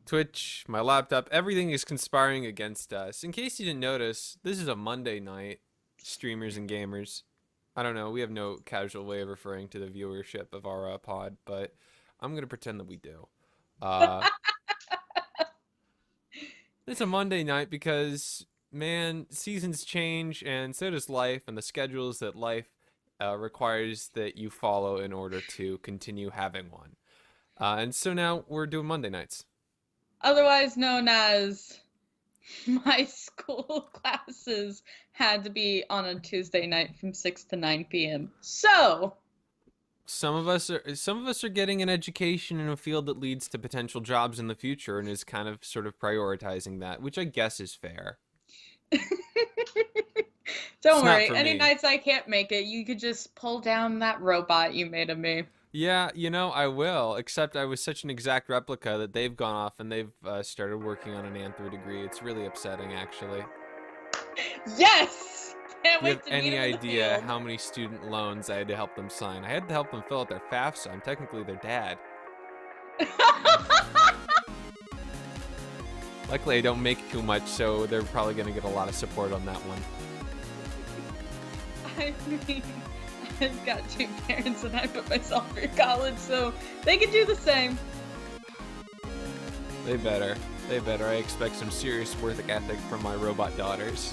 Twitch, my laptop, everything is conspiring against us. In case you didn't notice, this is a Monday night, streamers and gamers. I don't know, we have no casual way of referring to the viewership of our pod, but I'm going to pretend that we do. It's a Monday night because, man, seasons change and so does life, and the schedules that life requires that you follow in order to continue having one. And so now we're doing Monday nights. Otherwise known as my school classes had to be on a Tuesday night from 6 to 9 p.m. So some of us are getting an education in a field that leads to potential jobs in the future and is kind of sort of prioritizing that, which I guess is fair. Don't worry, any nights I can't make it, you could just pull down that robot you made of me. Yeah, you know, I will, except I was such an exact replica that they've gone off and they've started working on an anthro degree. It's really upsetting, actually. Yes! Can't Do you wait have to meet any him in the idea field. how many student loans I had to help them sign? I had to help them fill out their FAFSA. I'm technically their dad. Luckily, I don't make too much, so they're probably going to get a lot of support on that one. I mean, I've got two parents and I put myself through college, so they can do the same. They better. They better. I expect some serious work ethic from my robot daughters.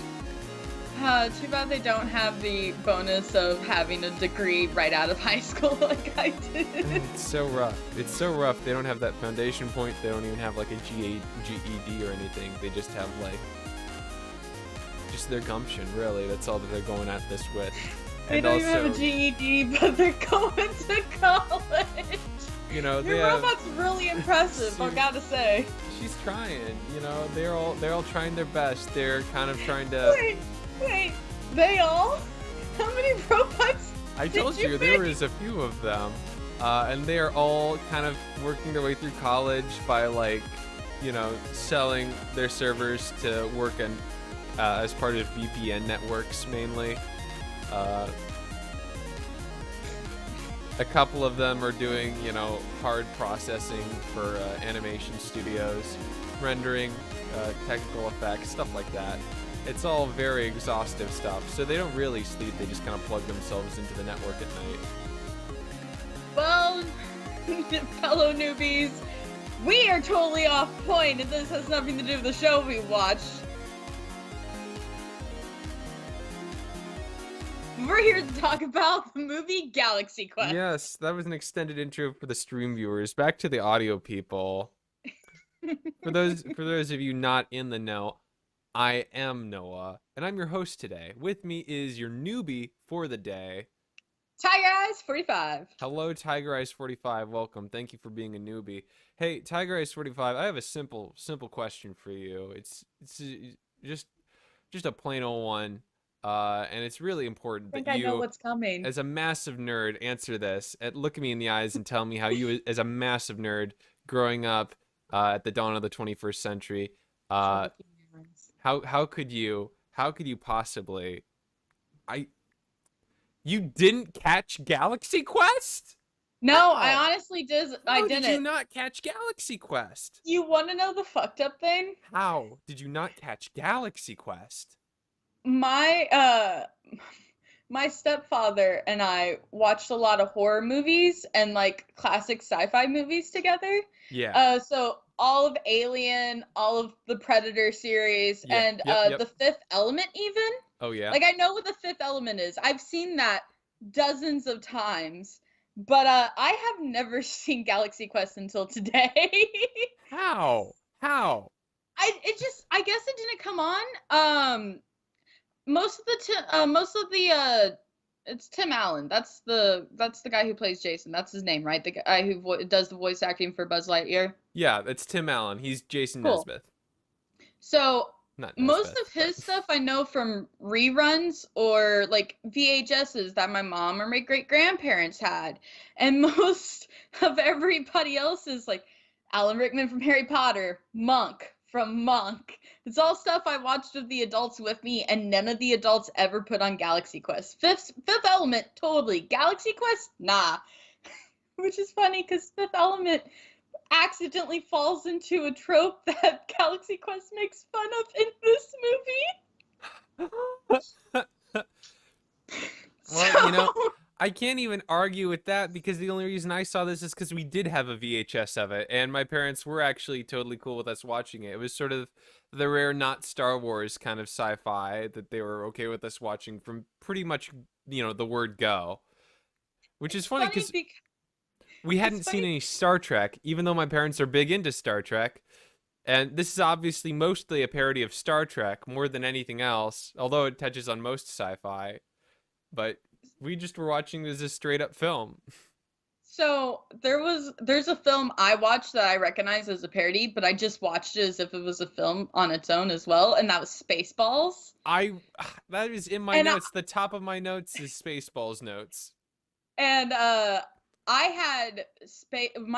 Too bad they don't have the bonus of having a degree right out of high school like I did. It's so rough. It's so rough. They don't have that foundation point. They don't even have like a GED or anything. They just have like just their gumption, really. That's all that they're going at this with. They don't even have a GED, but they're going to college. You know, your robot's really impressive, I gotta say. She's trying. You know, they're all trying their best. They're kind of trying to. Wait, they all? How many robots? I told you there was a few of them, and they are all kind of working their way through college by like, you know, selling their servers to work in as part of VPN networks mainly. A couple of them are doing, you know, hard processing for animation studios, rendering, technical effects, stuff like that. It's all very exhaustive stuff, so they don't really sleep, they just kind of plug themselves into the network at night. Well, fellow newbies, we are totally off point, and this has nothing to do with the show we watched. We're here to talk about the movie Galaxy Quest. Yes, that was an extended intro for the stream viewers. Back to the audio people. For those of you not in the know, I am Noah, and I'm your host today. With me is your newbie for the day, Tigereyes45. Hello, Tigereyes45. Welcome. Thank you for being a newbie. Hey, Tigereyes45, I have a simple question for you. It's just a plain old one, and it's really important that I know what's coming. As a massive nerd, answer this. Look at me in the eyes and tell me how you, as a massive nerd, growing up at the dawn of the 21st century, How could you possibly you didn't catch Galaxy Quest? No, I honestly didn't. How did you not catch Galaxy Quest? You want to know the fucked up thing? How did you not catch Galaxy Quest? My stepfather and I watched a lot of horror movies and like classic sci-fi movies together. Yeah. So all of Alien, all of the Predator series, and The Fifth Element even. Oh, yeah? Like, I know what The Fifth Element is. I've seen that dozens of times, but I have never seen Galaxy Quest until today. How? I guess it didn't come on. Most of the it's Tim Allen. That's the guy who plays Jason. That's his name, right? The guy who does the voice acting for Buzz Lightyear. Yeah, it's Tim Allen. He's Jason Nesbitt. So Not most Nesbitt, of his stuff I know from reruns or like VHSs that my mom or my great grandparents had, and most of everybody else is like Alan Rickman from Harry Potter, Monk from Monk. It's all stuff I watched with the adults with me, and none of the adults ever put on Galaxy Quest. Fifth Element, totally. Galaxy Quest, nah. Which is funny because Fifth Element accidentally falls into a trope that Galaxy Quest makes fun of in this movie. Well, you know, I can't even argue with that because the only reason I saw this is because we did have a VHS of it, and my parents were actually totally cool with us watching it. It was sort of the rare not Star Wars kind of sci-fi that they were okay with us watching from pretty much, you know, the word go. Which is funny because we hadn't seen any Star Trek, even though my parents are big into Star Trek. And this is obviously mostly a parody of Star Trek more than anything else, although it touches on most sci-fi. But we just were watching this as a straight up film. So there's a film I watched that I recognize as a parody, but I just watched it as if it was a film on its own as well, and that was Spaceballs. That is in my notes. The top of my notes is Spaceballs notes. And my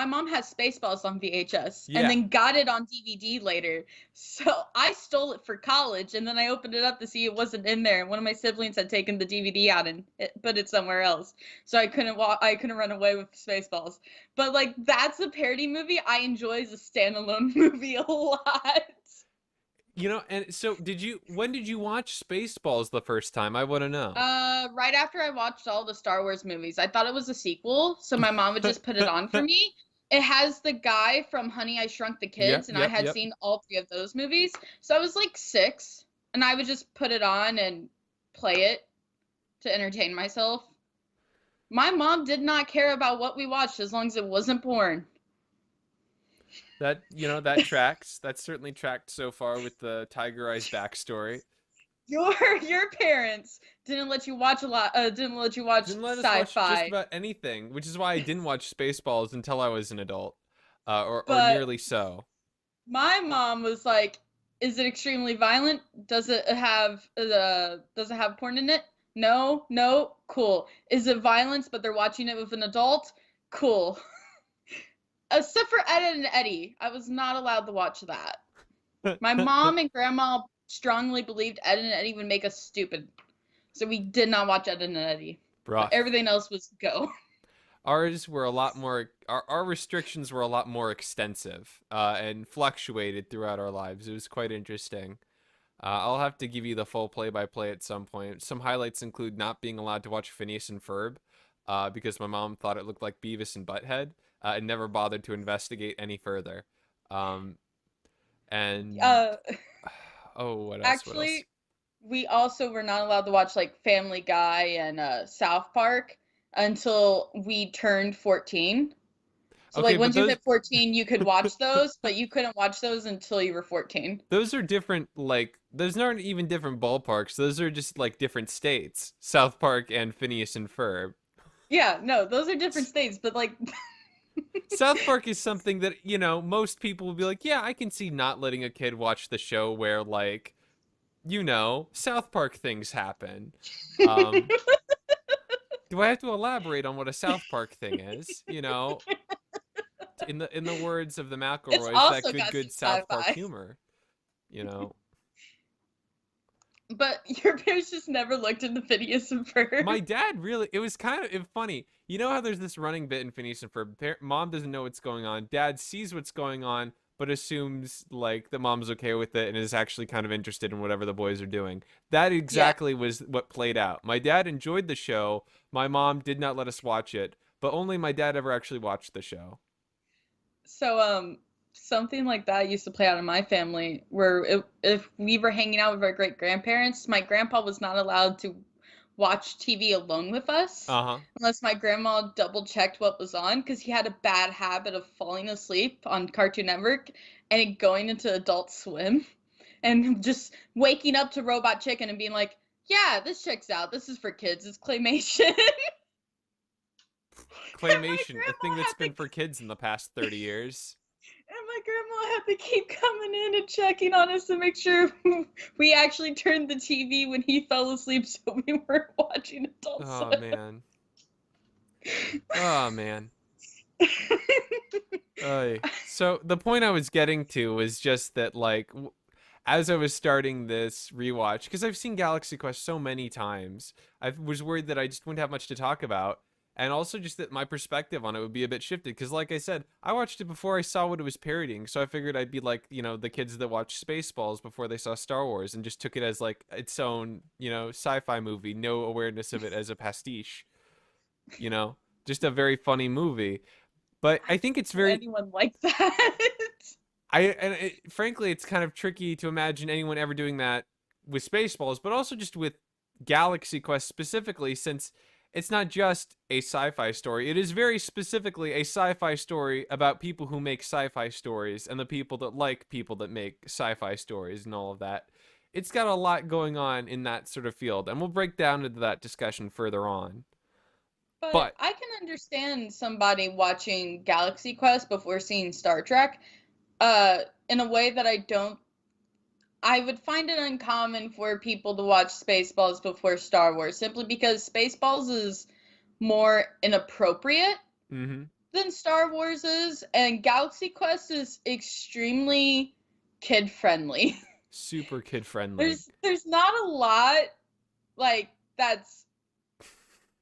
mom has Spaceballs on VHS and then got it on DVD later. So I stole it for college, and then I opened it up to see it wasn't in there. And one of my siblings had taken the DVD out and put it somewhere else. So I couldn't run away with Spaceballs. But like, that's a parody movie I enjoy as a standalone movie a lot. You know, and so when did you watch Spaceballs the first time? I want to know. Right after I watched all the Star Wars movies. I thought it was a sequel, so my mom would just put it on for me. It has the guy from Honey, I Shrunk the Kids, and I had seen all 3 of those movies. So I was like 6, and I would just put it on and play it to entertain myself. My mom did not care about what we watched as long as it wasn't porn. That, you know, that tracks. That certainly tracked so far with the Tigereyes backstory. Your parents didn't let you watch a lot. Didn't let you watch sci-fi. Just about anything, which is why I didn't watch Spaceballs until I was an adult, or nearly so. My mom was like, "Is it extremely violent? Does it have porn in it? No, cool. Is it violence, but they're watching it with an adult? Cool." Except for Ed and Eddie, I was not allowed to watch that. My mom and grandma strongly believed Ed and Eddie would make us stupid, so we did not watch Ed and Eddie. Everything else was go. Ours were a lot more. Our restrictions were a lot more extensive and fluctuated throughout our lives. It was quite interesting. I'll have to give you the full play-by-play at some point. Some highlights include not being allowed to watch Phineas and Ferb because my mom thought it looked like Beavis and Butthead. And never bothered to investigate any further. What else? Actually, we also were not allowed to watch like Family Guy and South Park until we turned 14. So like once you hit 14, you could watch those, but you couldn't watch those until you were 14. Those are different, like, those aren't even different ballparks. Those are just like different states. South Park and Phineas and Ferb. Yeah, no, those are different states, but like... South Park is something that, you know, most people will be like, yeah, I can see not letting a kid watch the show where, like, you know, South Park things happen. Do I have to elaborate on what a South Park thing is? You know, in the words of the McElroys, that good South Park humor, you know. But your parents just never looked into Phineas and Ferb. My dad really, it was kind of funny. You know how there's this running bit in Phineas and Ferb? Mom doesn't know what's going on. Dad sees what's going on, but assumes like the mom's okay with it and is actually kind of interested in whatever the boys are doing. That exactly was what played out. My dad enjoyed the show. My mom did not let us watch it, but only my dad ever actually watched the show. So, something like that used to play out in my family where if we were hanging out with our great-grandparents, my grandpa was not allowed to watch TV alone with us unless my grandma double-checked what was on, because he had a bad habit of falling asleep on Cartoon Network and going into Adult Swim and just waking up to Robot Chicken and being like, yeah, this checks out. This is for kids. It's claymation. Claymation, a thing that's been for kids in the past 30 years. And my grandma had to keep coming in and checking on us to make sure we actually turned the TV when he fell asleep so we weren't watching Adult Swim. Oh, man. Oh, man. So the point I was getting to was just that, like, as I was starting this rewatch, because I've seen Galaxy Quest so many times, I was worried that I just wouldn't have much to talk about. and also just that my perspective on it would be a bit shifted. Because, like I said, I watched it before I saw what it was parodying, so I figured I'd be like, the kids that watched Spaceballs before they saw Star Wars, and just took it as like its own, sci-fi movie, no awareness of it as a pastiche, just a very funny movie. But I think it's very anyone like that. frankly, it's kind of tricky to imagine anyone ever doing that with Spaceballs, but also just with Galaxy Quest specifically, since it's not just a sci-fi story. It is very specifically a sci-fi story about people who make sci-fi stories and the people that like people that make sci-fi stories and all of that. It's got a lot going on in that sort of field, and we'll break down into that discussion further on. But I can understand somebody watching Galaxy Quest before seeing Star Trek, in a way that I would find it uncommon for people to watch Spaceballs before Star Wars, simply because Spaceballs is more inappropriate than Star Wars is, and Galaxy Quest is extremely kid-friendly. Super kid-friendly. There's not a lot, like, that's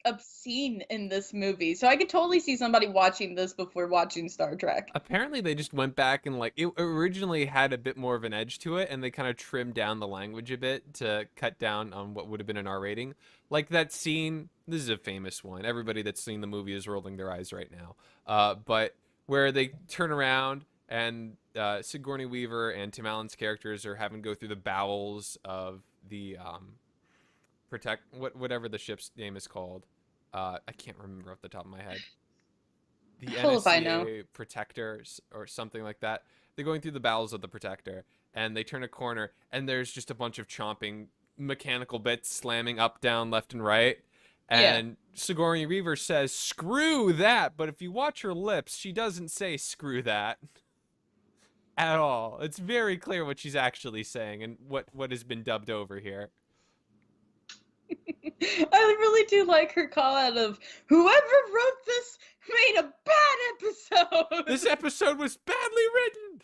obscene in this movie, so I could totally see somebody watching this before watching Star Trek. Apparently they just went back and, like, it originally had a bit more of an edge to it, and they kind of trimmed down the language a bit to cut down on what would have been an R rating. Like that scene, this is a famous one, everybody that's seen the movie is rolling their eyes right now, but where they turn around and Sigourney Weaver and Tim Allen's characters are having to go through the bowels of the whatever the ship's name is called. I can't remember off the top of my head. The NSA Protectors or something like that. They're going through the bowels of the Protector, and they turn a corner, and there's just a bunch of chomping mechanical bits slamming up, down, left, and right. And Sigourney Weaver says, "Screw that!" But if you watch her lips, she doesn't say "screw that" at all. It's very clear what she's actually saying and what has been dubbed over here. I really do like her call out of whoever wrote this made a bad episode. This episode was badly written.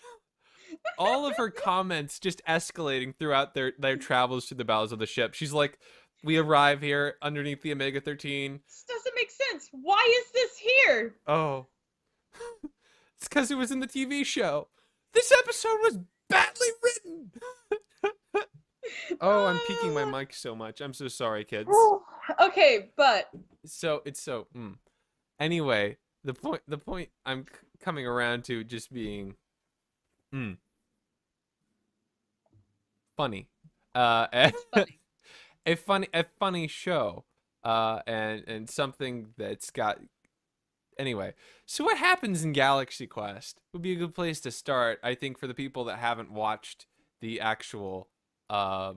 All of her comments just escalating throughout their travels through the bowels of the ship. She's like, we arrive here underneath the Amiga 13. This doesn't make sense. Why is this here? Oh. It's because it was in the TV show. This episode was badly written. Oh, I'm peeking my mic so much. I'm so sorry, kids. Okay, but Anyway, the point I'm coming around to just being funny. A funny show. And something that's got. Anyway, so what happens in Galaxy Quest would be a good place to start, I think, for the people that haven't watched the actual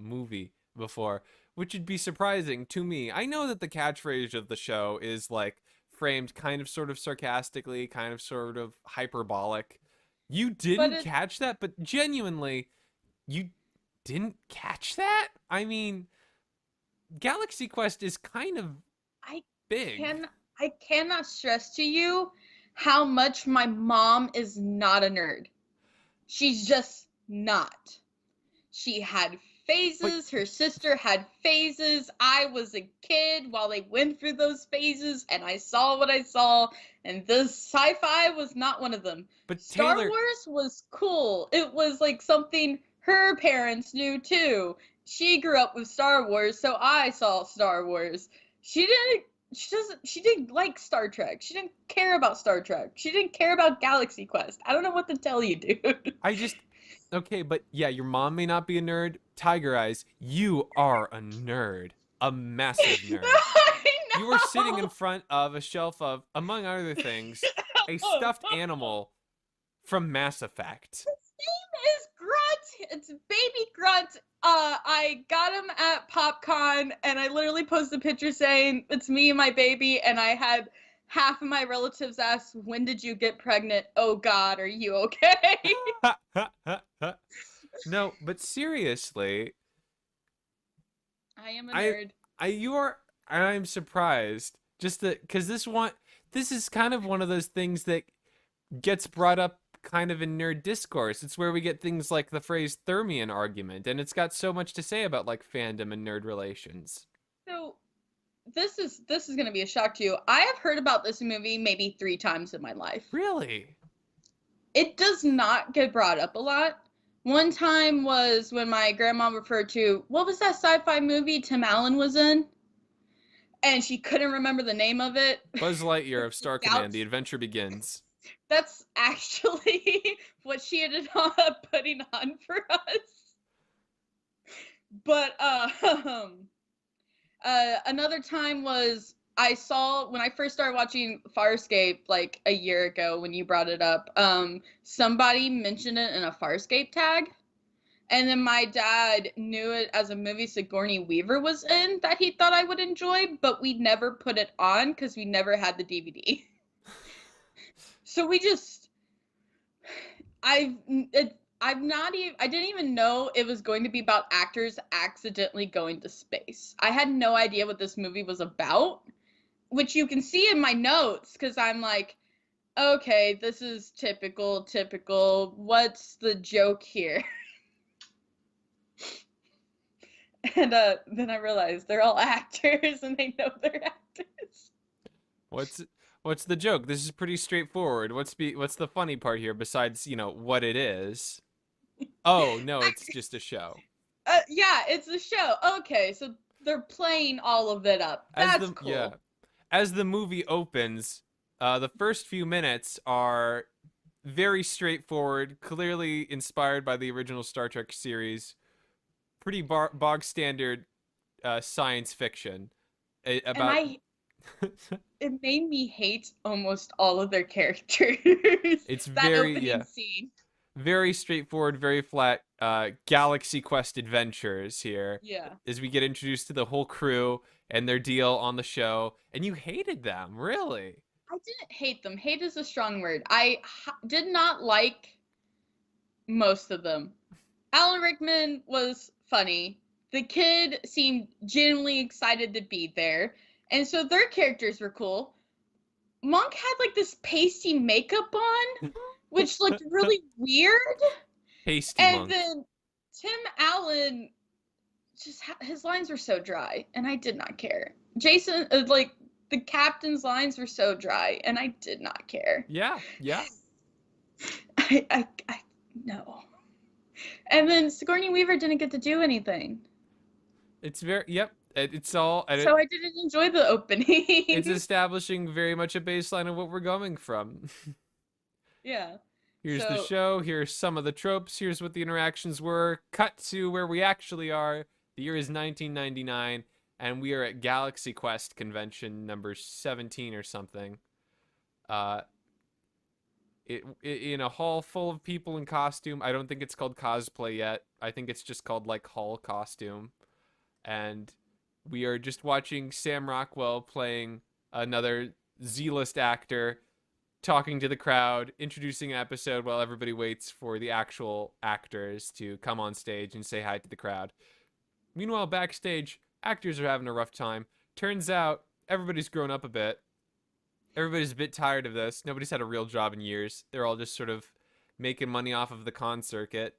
movie before, which would be surprising to me. I know that the catchphrase of the show is like framed kind of sort of sarcastically, kind of sort of hyperbolic. You didn't catch that, but genuinely, you didn't catch that? I mean, Galaxy Quest is kind of big. I cannot stress to you how much my mom is not a nerd. She's just not. She had phases. Her sister had phases. I was a kid while they went through those phases, and I saw what I saw, and this sci-fi was not one of them. But Star Wars was cool. It was like something her parents knew too. She grew up with Star Wars, so I saw Star Wars. She didn't like Star Trek. She didn't care about Star Trek. She didn't care about Galaxy Quest. I don't know what to tell you, dude. Okay, but yeah, your mom may not be a nerd. Tiger Eyes, you are a nerd. A massive nerd. I know. You were sitting in front of a shelf of, among other things, a stuffed animal from Mass Effect. His name is Grunt. It's Baby Grunt. I got him at PopCon, and I literally posted a picture saying, it's me and my baby, and I had half of my relatives ask, when did you get pregnant? Oh God, are you okay? No, but seriously. I am a nerd. I'm surprised. Just that, because this is kind of one of those things that gets brought up kind of in nerd discourse. It's where we get things like the phrase Thermian argument, and it's got so much to say about like fandom and nerd relations. So, this is going to be a shock to you. I have heard about this movie maybe 3 times in my life. Really? It does not get brought up a lot. One time was when my grandma referred to, what was that sci-fi movie Tim Allen was in? And she couldn't remember the name of it. Buzz Lightyear of Star Command, The Adventure Begins. That's actually what she ended up putting on for us. But another time was when I first started watching Farscape like a year ago when you brought it up, somebody mentioned it in a Farscape tag. And then my dad knew it as a movie Sigourney Weaver was in that he thought I would enjoy, but we never put it on because we never had the DVD. So I didn't even know it was going to be about actors accidentally going to space. I had no idea what this movie was about, which you can see in my notes because I'm like, okay, this is typical. What's the joke here? And then I realized they're all actors and they know they're actors. What's the joke? This is pretty straightforward. What's the funny part here besides, what it is? Oh, no, it's just a show. Yeah, it's a show. Okay, so they're playing all of it up. That's cool. Yeah. As the movie opens, the first few minutes are very straightforward, clearly inspired by the original Star Trek series. Pretty bog standard science fiction. It made me hate almost all of their characters. It's scene. Very straightforward, very flat Galaxy Quest adventures here. Yeah. As we get introduced to the whole crew and their deal on the show. And you hated them, really? I didn't hate them. Hate is a strong word. I did not like most of them. Alan Rickman was funny. The kid seemed genuinely excited to be there. And so their characters were cool. Monk had like this pasty makeup on, which looked really weird. Pasty and Monk. Then Tim Allen, his lines were so dry, and I did not care. Jason, the captain's lines were so dry, and I did not care. Yeah. I no. And then Sigourney Weaver didn't get to do anything. It's it's all. So I didn't enjoy the opening. It's establishing very much a baseline of what we're going from. Yeah. Here's the show. Here's some of the tropes. Here's what the interactions were. Cut to where we actually are. The year is 1999, and we are at Galaxy Quest convention number 17 or something. In a hall full of people in costume. I don't think it's called cosplay yet. I think it's just called like hall costume. And we are just watching Sam Rockwell playing another Z-list actor, talking to the crowd, introducing an episode while everybody waits for the actual actors to come on stage and say hi to the crowd. Meanwhile, backstage, actors are having a rough time. Turns out everybody's grown up a bit. Everybody's a bit tired of this. Nobody's had a real job in years. They're all just sort of making money off of the con circuit,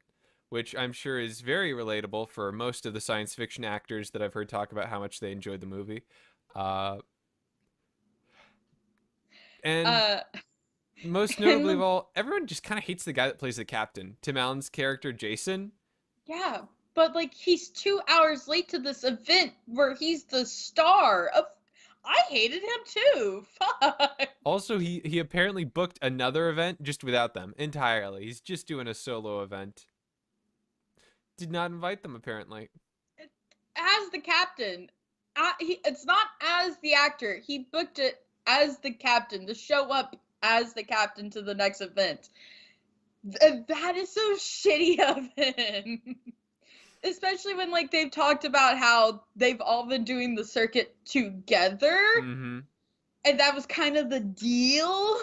which I'm sure is very relatable for most of the science fiction actors that I've heard talk about how much they enjoyed the movie. And most notably of all, everyone just kind of hates the guy that plays the captain. Tim Allen's character, Jason. Yeah, but he's 2 hours late to this event where he's the star of... I hated him too. Fuck. Also, he apparently booked another event just without them entirely. He's just doing a solo event. Did not invite them, apparently. As the captain. It's not as the actor. He booked it as the captain to show up as the captain to the next event. That is so shitty of him. Especially when they've talked about how they've all been doing the circuit together. Mm-hmm. And that was kind of the deal.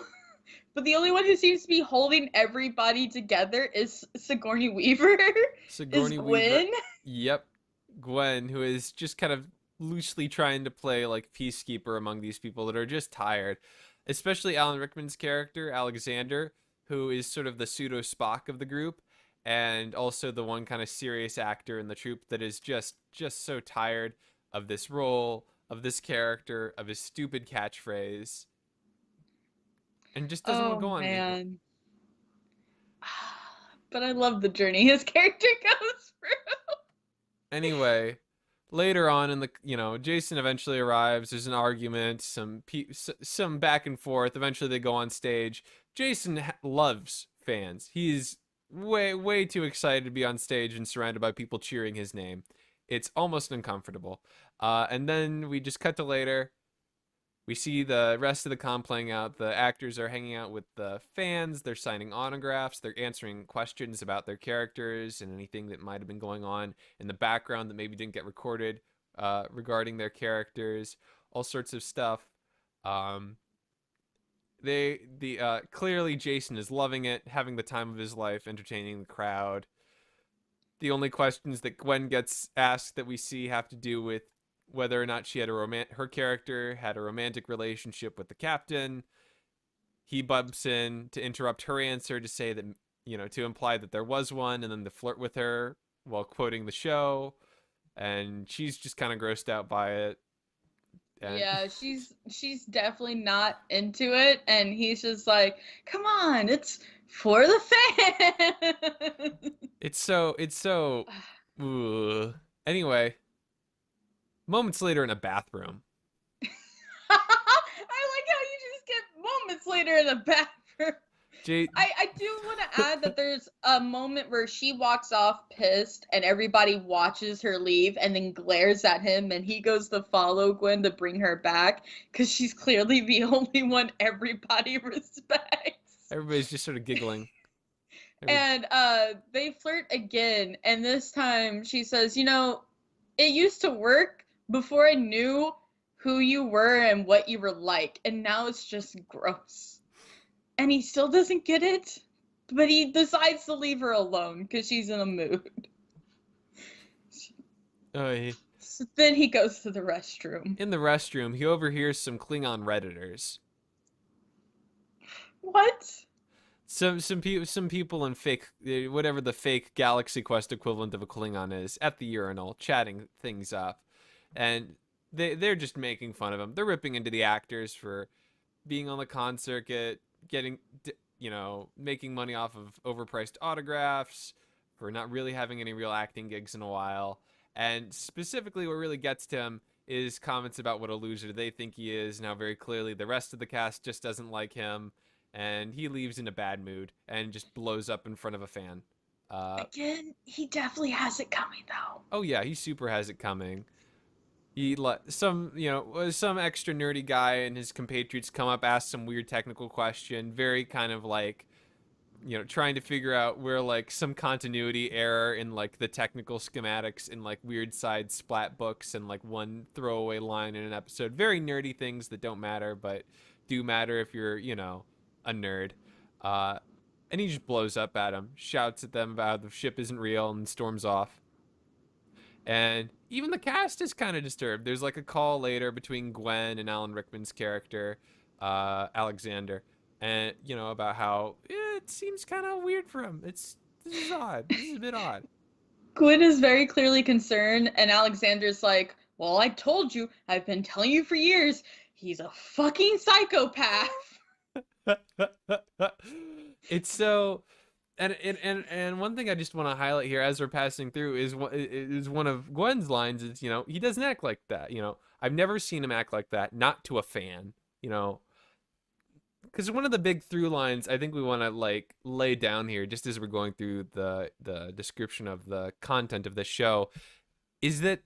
But the only one who seems to be holding everybody together is Sigourney Weaver. Sigourney Weaver. Yep. Gwen, who is just kind of loosely trying to play peacekeeper among these people that are just tired. Especially Alan Rickman's character, Alexander, who is sort of the pseudo Spock of the group. And also the one kind of serious actor in the troupe that is just so tired of this role, of this character, of his stupid catchphrase, and just doesn't want to Oh go on anymore. man. But I love the journey his character goes through. Anyway, later on in the, Jason eventually arrives. There's an argument, some back and forth. Eventually they go on stage. Jason loves fans. He's way too excited to be on stage and surrounded by people cheering his name. It's almost uncomfortable. And then we just cut to later. We see the rest of the con playing out. The actors are hanging out with the fans. They're signing autographs. They're answering questions about their characters and anything that might have been going on in the background that maybe didn't get recorded regarding their characters. All sorts of stuff. Clearly Jason is loving it, having the time of his life, entertaining the crowd. The only questions that Gwen gets asked that we see have to do with whether or not she had her character had a romantic relationship with the captain. He bumps in to interrupt her answer to say that, to imply that there was one, and then to flirt with her while quoting the show. And she's just kind of grossed out by it. And yeah, she's definitely not into it, and he's just like, "Come on, it's for the fans." it's so. Ugh. Anyway, moments later in a bathroom. I like how you just get moments later in a bathroom. I do want to add that there's a moment where she walks off pissed and everybody watches her leave and then glares at him, and he goes to follow Gwen to bring her back because she's clearly the only one everybody respects. Everybody's just sort of giggling. And they flirt again, and this time she says, it used to work before I knew who you were and what you were like, and now it's just gross. And he still doesn't get it, but he decides to leave her alone because she's in a mood. So then he goes to the restroom. In the restroom, he overhears some Klingon Redditors. What? Some people in fake, whatever the fake Galaxy Quest equivalent of a Klingon is, at the urinal, chatting things up. And they're just making fun of him. They're ripping into the actors for being on the con circuit, getting, making money off of overpriced autographs, for not really having any real acting gigs in a while. And specifically what really gets to him is comments about what a loser they think he is. Now very clearly the rest of the cast just doesn't like him, and he leaves in a bad mood and just blows up in front of a fan. Again, he definitely has it coming though. Oh yeah, he super has it coming. He some extra nerdy guy and his compatriots come up, ask some weird technical question, very kind of like, trying to figure out where like some continuity error in like the technical schematics in like weird side splat books and like one throwaway line in an episode. Very nerdy things that don't matter, but do matter if you're, a nerd. And he just blows up at him, shouts at them about how the ship isn't real, and storms off. And even the cast is kind of disturbed. There's like a call later between Gwen and Alan Rickman's character, Alexander, and about how it seems kind of weird for him. This is odd. This is a bit odd. Gwen is very clearly concerned, and Alexander's like, "Well, I told you. I've been telling you for years. He's a fucking psychopath." It's so. And one thing I just want to highlight here as we're passing through is one of Gwen's lines is, he doesn't act like that. I've never seen him act like that, not to a fan, because one of the big through lines I think we want to like lay down here just as we're going through the description of the content of the show is that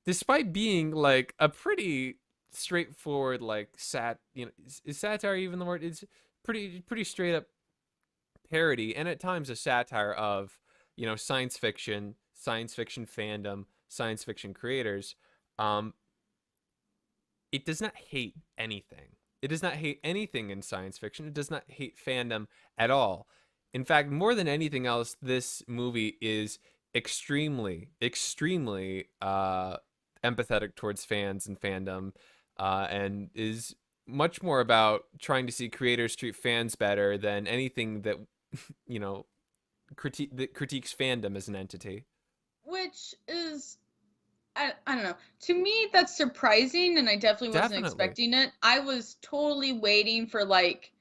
despite being like a pretty straightforward like is satire even the word? It's pretty straight up parody and at times a satire of science fiction fandom, science fiction creators. It does not hate anything. It does not hate anything in science fiction. It does not hate fandom at all. In fact, more than anything else, this movie is extremely empathetic towards fans and fandom, and is much more about trying to see creators treat fans better than anything that that critiques fandom as an entity. Which is I don't know. To me, that's surprising, and I definitely wasn't Definitely. expecting it. I was totally waiting for like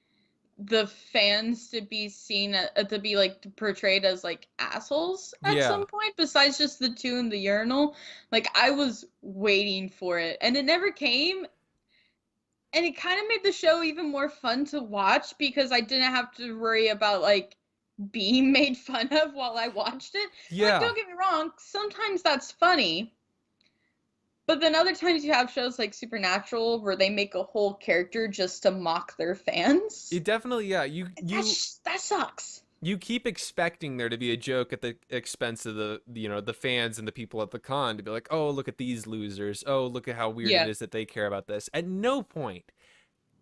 the fans to be seen to be like portrayed as like assholes at Yeah. some point. Besides just the two in the urinal, like I was waiting for it, and it never came. And it kind of made the show even more fun to watch because I didn't have to worry about like being made fun of while I watched it. And like, Yeah. don't get me wrong, sometimes that's funny. But then other times you have shows like Supernatural where they make a whole character just to mock their fans. It definitely, yeah. That sucks. You keep expecting there to be a joke at the expense of the fans and the people at the con to be like, oh, look at these losers. Oh, look at how weird it Yeah. is that they care about this. At no point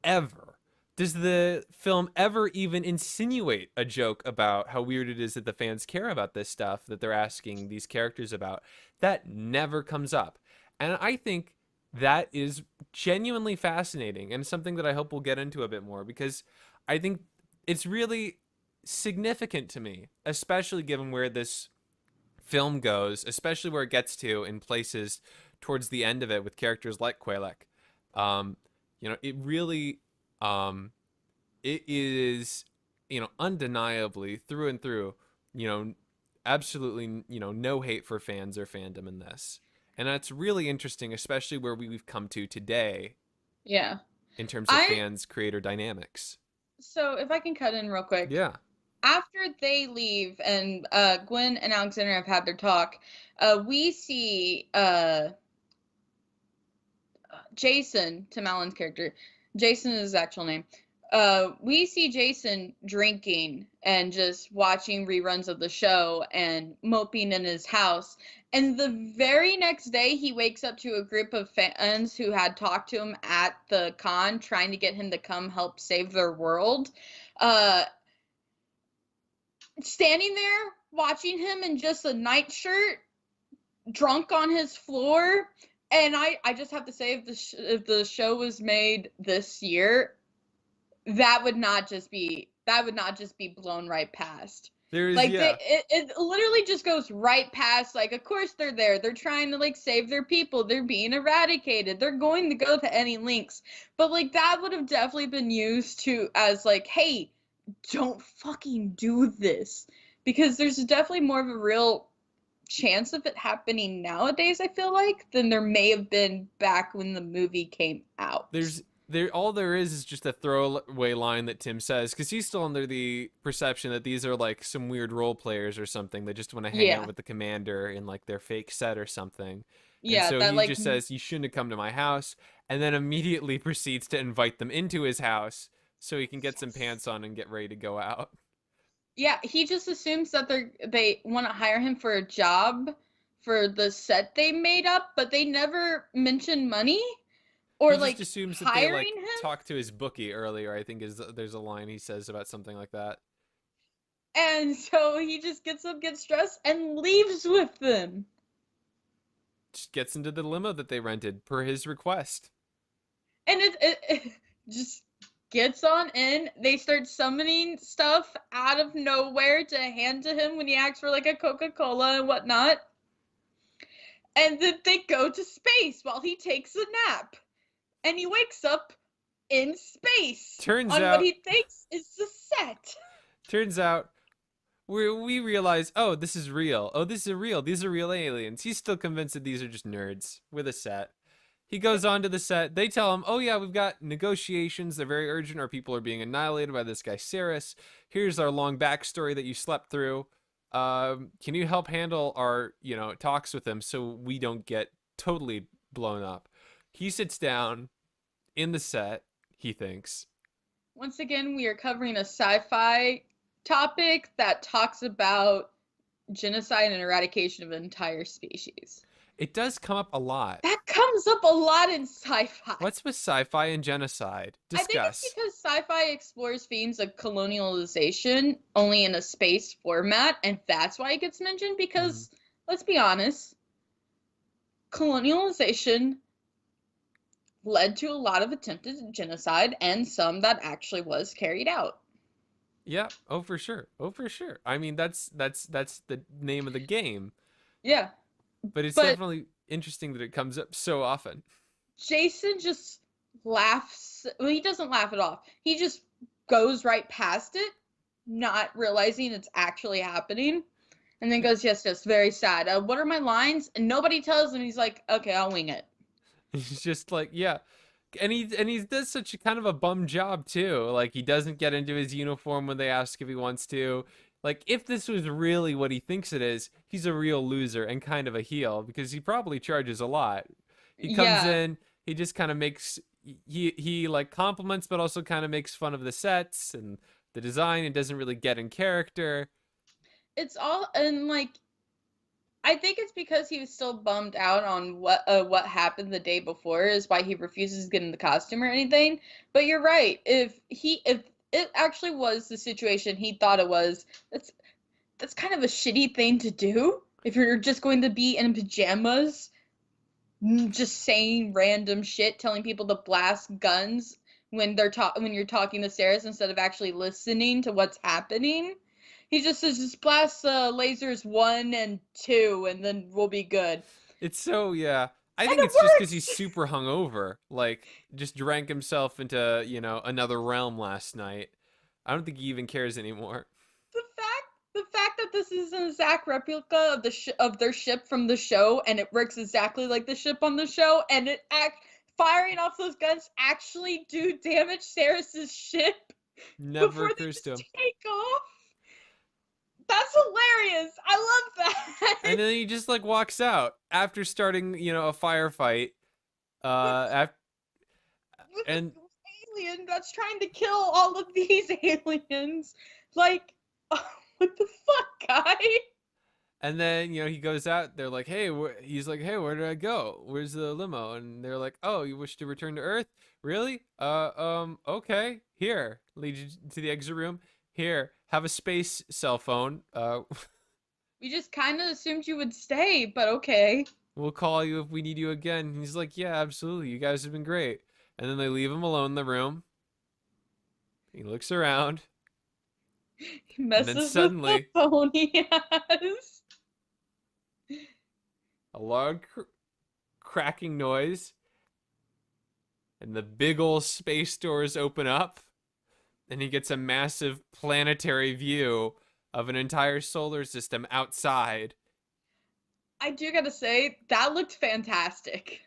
ever does the film ever even insinuate a joke about how weird it is that the fans care about this stuff that they're asking these characters about. That never comes up. And I think that is genuinely fascinating and something that I hope we'll get into a bit more, because I think it's really significant to me, especially given where this film goes, especially where it gets to in places towards the end of it with characters like ᴗᴗᴖᴗᴖ. It really, it is, undeniably through and through, you know, absolutely, no hate for fans or fandom in this. And that's really interesting, especially where we've come to today Yeah. in terms of I fans creator dynamics. So if I can cut in real quick. Yeah. After they leave and Gwen and Alexander have had their talk, we see Jason, Tim Allen's character. Jason is his actual name. We see Jason drinking and just watching reruns of the show and moping in his house. And the very next day, he wakes up to a group of fans who had talked to him at the con, trying to get him to come help save their world. Standing there watching him in just a nightshirt, drunk on his floor. And I just have to say, if the show was made this year, that would not just be blown right past. There's, Like yeah. it literally just goes right past. Like, of course they're there. They're trying to like save their people. They're being eradicated. They're going to go to any lengths. But like that would have definitely been used to as like, hey, don't fucking do this, because there's definitely more of a real chance of it happening nowadays, I feel like, than there may have been back when the movie came out. All there is just a throwaway line that Tim says, because he's still under the perception that these are like some weird role players or something that just want to hang out Yeah. with the commander in like their fake set or something. And Yeah, so that he like just says, you shouldn't have come to my house, and then immediately proceeds to invite them into his house so he can get some pants on and get ready to go out. yeah, he just assumes that they want to hire him for a job for the set they made up, but they never mention money or He just like assumes that they like hiring him. talked to his bookie earlier. I think there's a line he says about something like that. And so he just gets up, gets dressed, and leaves with them. Just gets into the limo that they rented per his request. And it just gets on in. They start summoning stuff out of nowhere to hand to him when he asks for like a Coca-Cola and whatnot. And then they go to space while he takes a nap. And he wakes up in space Turns on out what he thinks is the set. Turns out we realize, oh, this is real. Oh, this is real. These are real aliens. He's still convinced that these are just nerds with a set. He goes on to the set. They tell him, oh yeah, we've got negotiations. They're very urgent. Our people are being annihilated by this guy, Saris. Here's our long backstory that you slept through. Can you help handle our, talks with him so we don't get totally blown up? He sits down in the set, he thinks. Once again, we are covering a sci-fi topic that talks about genocide and eradication of an entire species. It does come up a lot. That comes up a lot in sci-fi. What's with sci-fi and genocide? Discuss. I think it's because sci-fi explores themes of colonialization only in a space format, and that's why it gets mentioned, because, let's be honest, colonialization led to a lot of attempted genocide, and some that actually was carried out. Yeah. Oh, for sure. Oh, for sure. I mean, that's the name of the game. Yeah. But it's definitely interesting that it comes up so often. Jason just laughs. Well, he doesn't laugh it off. He just goes right past it, not realizing it's actually happening. And then goes, yes, yes, very sad. What are my lines? And nobody tells him. He's like, okay, I'll wing it. He's just like, yeah. And he does such a kind of a bum job too. Like, he doesn't get into his uniform when they ask if he wants to. Like, if this was really what he thinks it is, he's a real loser and kind of a heel because he probably charges a lot. He comes Yeah, in, he just kind of makes he like compliments but also kind of makes fun of the sets and the design and doesn't really get in character. it's all and like I think it's because he was still bummed out on what happened the day before is why he refuses to get in the costume or anything. But you're right. If it actually was the situation he thought it was, that's kind of a shitty thing to do. If you're just going to be in pajamas, just saying random shit, telling people to blast guns when when you're talking to Sarah instead of actually listening to what's happening. He just says, just blast lasers 1 and 2, and then we'll be good. It's so, yeah. I And think it it's just because works! he's super hungover. Like, just drank himself into, another realm last night. I don't think he even cares anymore. The fact that this is an exact replica of of their ship from the show, and it works exactly like the ship on the show, and firing off those guns actually do damage Saris's ship Never before they occurs just to him. take off. That's hilarious. I love And that. then he just, like, walks out after starting, a firefight. with Uh, with and the alien that's trying to kill all of these aliens. Like, what the fuck, guy? And then, he goes out. They're like, hey, he's like, hey, where did I go? Where's the limo? And they're like, oh, you wish to return to Earth? Really? Okay. Here. Lead you to the exit room. Here, have a space cell phone. We just kind of assumed you would stay, but okay. We'll call you if we need you again. And he's like, yeah, absolutely. You guys have been great. And then they leave him alone in the room. He looks around. He And then messes with the suddenly, phone he has. a loud cracking noise. And the big old space doors open up. And he gets a massive planetary view of an entire solar system outside. I do gotta say, that looked fantastic.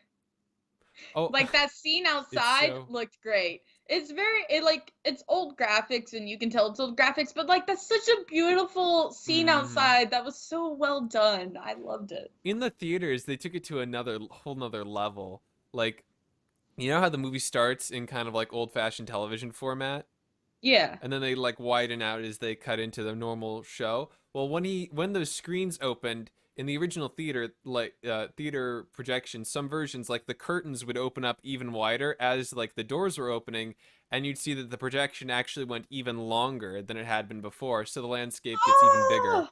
Oh, Like, that scene it's outside so. looked great. It's old graphics and you can tell it's old graphics, but like that's such a beautiful scene Mhm. outside. That was so well done. I loved it. In the theaters, they took it to another whole nother level. Like, you know how the movie starts in kind of like old fashioned television format? Yeah. And then they like widen out as they cut into the normal show. Well, when those screens opened in the original theater theater projection, some versions like the curtains would open up even wider as like the doors were opening, and you'd see that the projection actually went even longer than it had been before, so the landscape gets even bigger. Oh,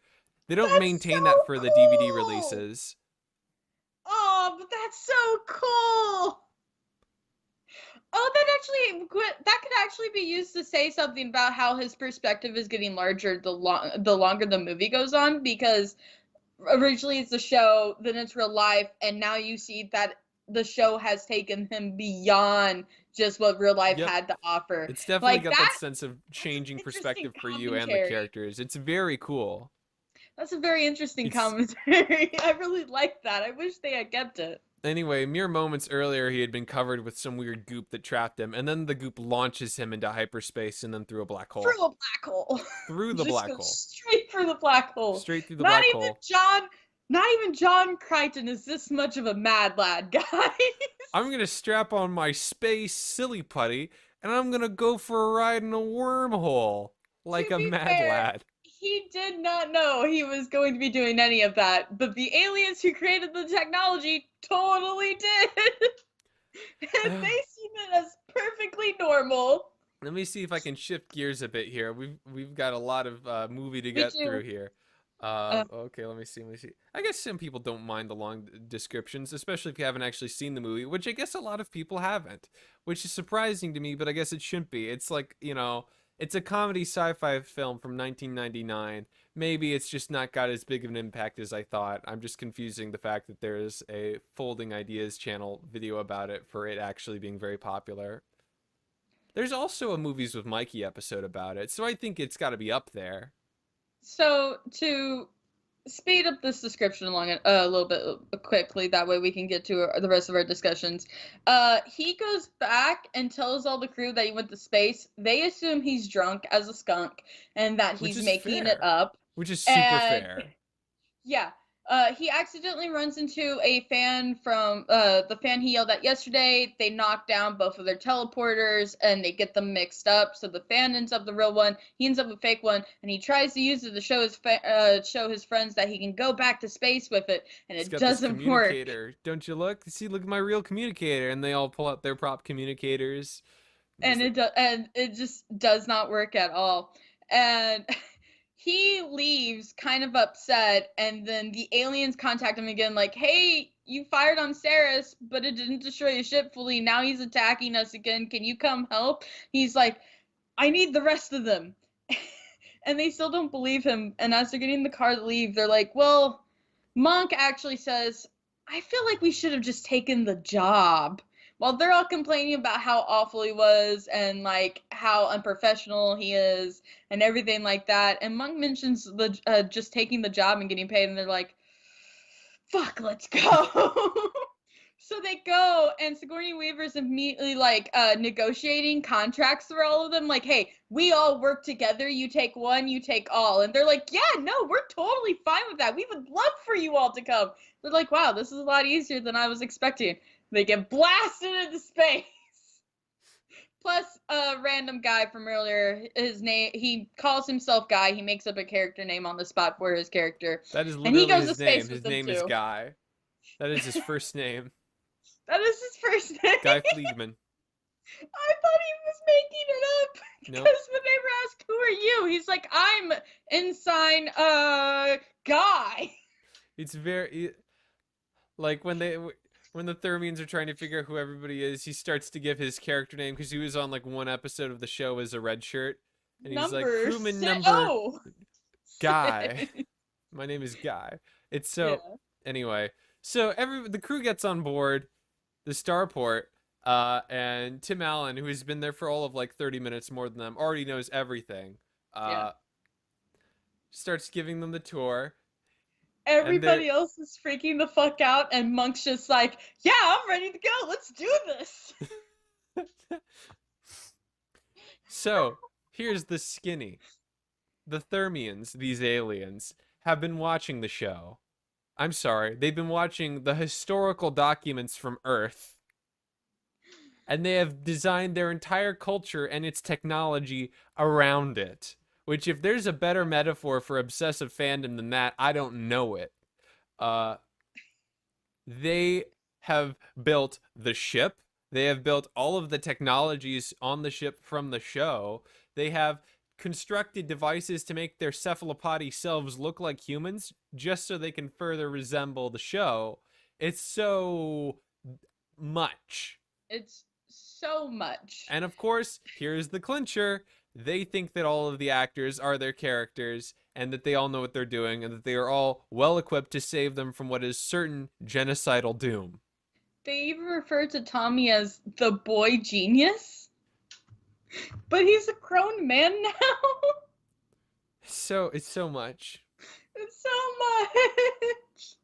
They don't that's maintain that so for the DVD cool. releases. Oh, but that's so cool. Oh, that could actually be used to say something about how his perspective is getting larger the longer the movie goes on, because originally it's the show, then it's real life, and now you see that the show has taken him beyond just what real life Yep. had to offer. It's definitely Like got that sense of that's an changing interesting perspective for you and the commentary. characters. It's very cool. That's a very interesting It's commentary. I really like that. I wish they had kept it. Anyway, mere moments earlier, he had been covered with some weird goop that trapped him, and then the goop launches him into hyperspace and then through a black hole. Through a black hole. Through the Just black goes hole. straight through the black hole. Straight through the Not black even hole. John not even John Crichton is this much of a mad lad, guys. I'm gonna strap on my space silly putty, and I'm gonna go for a ride in a wormhole. Like To a be mad fair, lad. he did not know he was going to be doing any of that, but the aliens who created the technology totally did. And they seem it as perfectly normal. Let me see if I can shift gears a bit here. We've got a lot of movie to Me get too. through here. Uh, Okay, let me see. Let me see. I guess some people don't mind the long descriptions, especially if you haven't actually seen the movie, which I guess a lot of people haven't, which is surprising to me. But I guess it shouldn't be. It's like It's a comedy sci-fi film from 1999. Maybe it's just not got as big of an impact as I thought. I'm just confusing the fact that there's a Folding Ideas channel video about it for it actually being very popular. There's also a Movies with Mikey episode about it, so I think it's got to be up there. So to speed up this description along a little bit quickly, that way we can get to the rest of our discussions. He goes back and tells all the crew that he went to space. They assume he's drunk as a skunk and that he's making it up. Which is super fair. Yeah. He accidentally runs into a fan from the fan he yelled at yesterday. They knock down both of their teleporters and they get them mixed up. So the fan ends up the real one. He ends up a fake one, and he tries to use it to show his friends that he can go back to space with it, and it doesn't work. Don't you look? See, look at my real communicator, and they all pull out their prop communicators. And it just does not work at all. And he leaves kind of upset, and then the aliens contact him again like, hey, you fired on Ceres, but it didn't destroy your ship fully. Now he's attacking us again. Can you come help? He's like, I need the rest of them. And they still don't believe him. And as they're getting in the car to leave, they're like, well, Monk actually says, I feel like we should have just taken the job. While they're all complaining about how awful he was and like how unprofessional he is and everything like that, and Monk mentions the just taking the job and getting paid, and they're like, "Fuck, let's go." So they go, and Sigourney Weaver's immediately like negotiating contracts for all of them. Like, hey, we all work together. You take one, you take all, and they're like, "Yeah, no, we're totally fine with that. We would love for you all to come." They're like, "Wow, this is a lot easier than I was expecting." They get blasted into space. Plus, a random guy from earlier, his name, he calls himself Guy. He makes up a character name on the spot for his character. That is literally and he goes his to space name. With his them name too. is Guy. That is his first name. That is his first name. Guy Fleegman. I thought he was making it up. Nope. Because when they were asked, who are you? He's like, I'm Ensign, Guy. It's very, like when the Thermians are trying to figure out who everybody is, he starts to give his character name because he was on like one episode of the show as a red shirt. And he's like, crewman number Guy. My name is Guy. It's so, yeah. Anyway. So the crew gets on board the starport, and Tim Allen, who has been there for all of like 30 minutes more than them, already knows everything. Starts giving them the tour. Everybody else is freaking the fuck out, and Monk's just like, yeah, I'm ready to go. Let's do this. So, here's the skinny. The Thermians, these aliens, have been watching the show. I'm sorry, they've been watching the historical documents from Earth. And they have designed their entire culture and its technology around it. Which, if there's a better metaphor for obsessive fandom than that, I don't know it. They have built the ship. They have built all of the technologies on the ship from the show. They have constructed devices to make their cephalopody selves look like humans, just so they can further resemble the show. It's so much. It's so much. And of course, here's the clincher. They think that all of the actors are their characters and that they all know what they're doing and that they are all well equipped to save them from what is certain genocidal doom. They even refer to Tommy as the boy genius. But he's a grown man now. So it's so much. It's so much.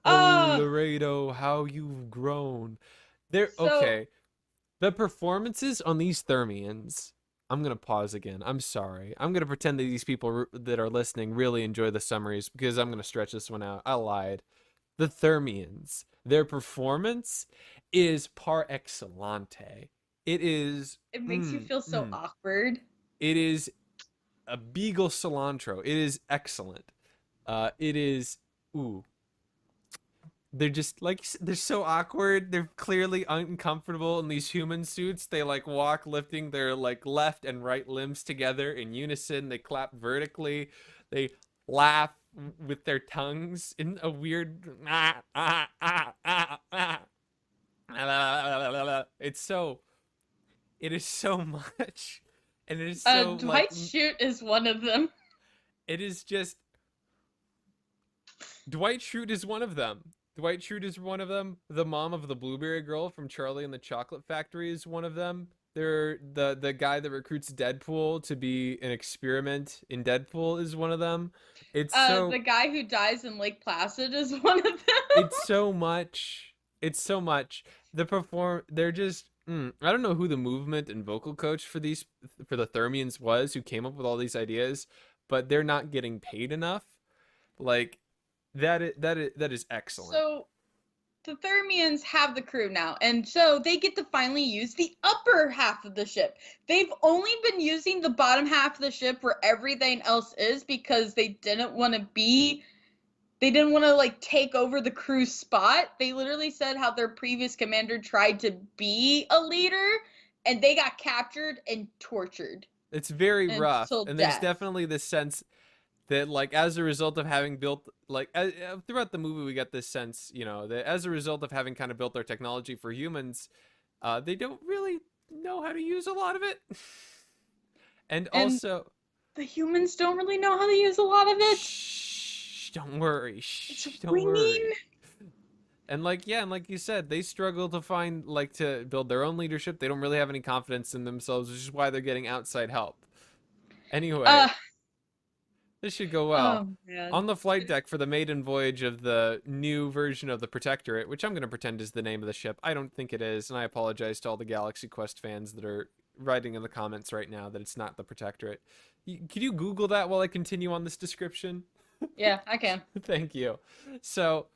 Oh, Laredo, how you've grown. Okay. The performances on these Thermians, I'm going to pause again. I'm sorry. I'm going to pretend that these people that are listening really enjoy the summaries because I'm going to stretch this one out. I lied. The Thermians, their performance is par excellente. It is... It makes you feel so awkward. It is a beagle cilantro. It is excellent. It is... Ooh. They're just, like, they're so awkward. They're clearly uncomfortable in these human suits. They, like, walk lifting their, like, left and right limbs together in unison. They clap vertically. They laugh with their tongues in a weird... It's so... It is so much. And it is so, Dwight Schrute is one of them. it is just, Dwight Schrute is one of them. Dwight Schrute is one of them. The mom of the Blueberry Girl from Charlie and the Chocolate Factory is one of them. They're the guy that recruits Deadpool to be an experiment in Deadpool is one of them. It's so The guy who dies in Lake Placid is one of them. it's so much. It's so much. They're just I don't know who the movement and vocal coach for the Thermians was who came up with all these ideas, but they're not getting paid enough. Like that is excellent. So the Thermians have the crew now, and so they get to finally use the upper half of the ship. They've only been using the bottom half of the ship where everything else is because they didn't want to like take over the crew's spot. They literally said how their previous commander tried to be a leader and they got captured and tortured. It's very rough, and there's death. definitely this sense that, like, as a result of having built, like, throughout the movie, we get this sense, you know, that as a result of having kind of built their technology for humans, they don't really know how to use a lot of it. And also, the humans don't really know how to use a lot of it. Shh, don't worry. Shh, It's don't worry. ringing. And like, yeah, and like you said, they struggle to find, like, to build their own leadership. They don't really have any confidence in themselves, which is why they're getting outside help. Anyway, this should go well. Oh, man. On the flight deck for the maiden voyage of the new version of the Protectorate, which I'm going to pretend is the name of the ship. I don't think it is, and I apologize to all the Galaxy Quest fans that are writing in the comments right now that it's not the Protectorate. Can you Google that while I continue on this description? Yeah, I can. Thank you. So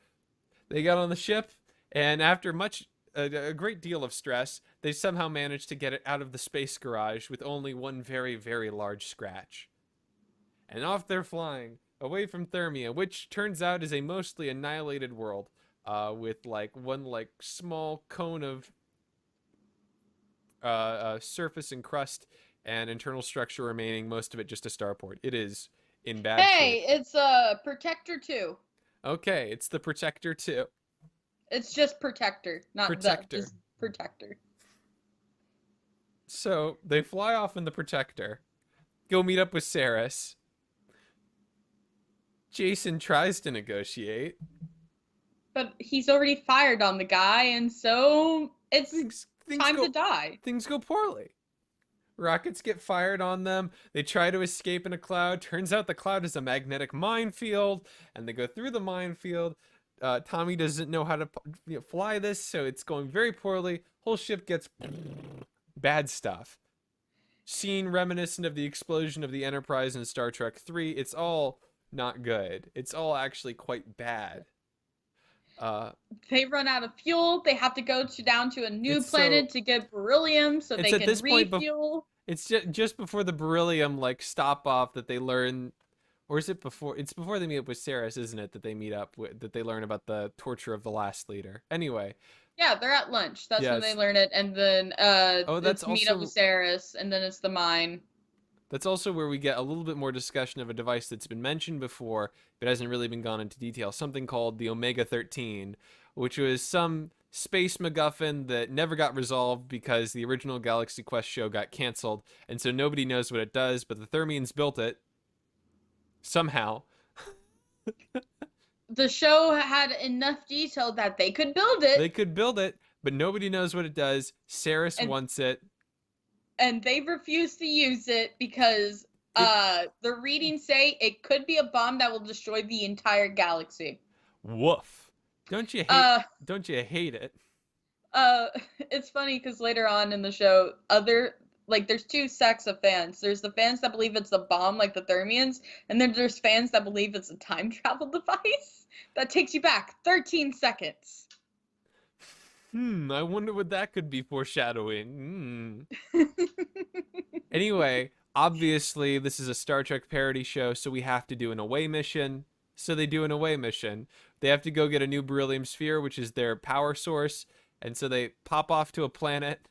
they got on the ship, and after a great deal of stress, they somehow managed to get it out of the space garage with only one very, very large scratch. And off they're flying, away from Thermia, which turns out is a mostly annihilated world, with like one like small cone of surface and crust and internal structure remaining, most of it just a starport. It is in bad shape. It's Protector 2. Okay, it's the Protector 2. It's just Protector, not Protector. just Protector. So they fly off in the Protector, go meet up with Saris. Jason tries to negotiate, but he's already fired on the guy, and so it's things time go, to die. Things go poorly. Rockets get fired on them. They try to escape in a cloud. Turns out the cloud is a magnetic minefield, and they go through the minefield. Tommy doesn't know how to fly this, so it's going very poorly. Whole ship gets bad stuff. Scene reminiscent of the explosion of the Enterprise in Star Trek 3. It's all not good. It's all actually quite bad. They run out of fuel. They have to go down to a new planet to get beryllium so they can refuel. It's just before the beryllium like stop off that they learn, or is it before? It's before they meet up with Saris, isn't it? That they meet up with, that they learn about the torture of the last leader. Anyway. Yeah, they're at lunch. That's when they learn it, and then it's meet up with Saris, and then it's the mine. That's also where we get a little bit more discussion of a device that's been mentioned before, but hasn't really been gone into detail. Something called the Omega 13, which was some space MacGuffin that never got resolved because the original Galaxy Quest show got canceled, and so nobody knows what it does, but the Thermians built it. Somehow. The show had enough detail that they could build it. They could build it, but nobody knows what it does. Saris wants it. And they refuse to use it because the readings say it could be a bomb that will destroy the entire galaxy. Woof. Don't you hate it? It's funny because later on in the show, there's two sects of fans. There's the fans that believe it's a bomb like the Thermians, and then there's fans that believe it's a time travel device that takes you back 13 seconds. I wonder what that could be foreshadowing. Anyway, obviously, this is a Star Trek parody show, so we have to do an away mission. So they do an away mission. They have to go get a new beryllium sphere, which is their power source. And so they pop off to a planet,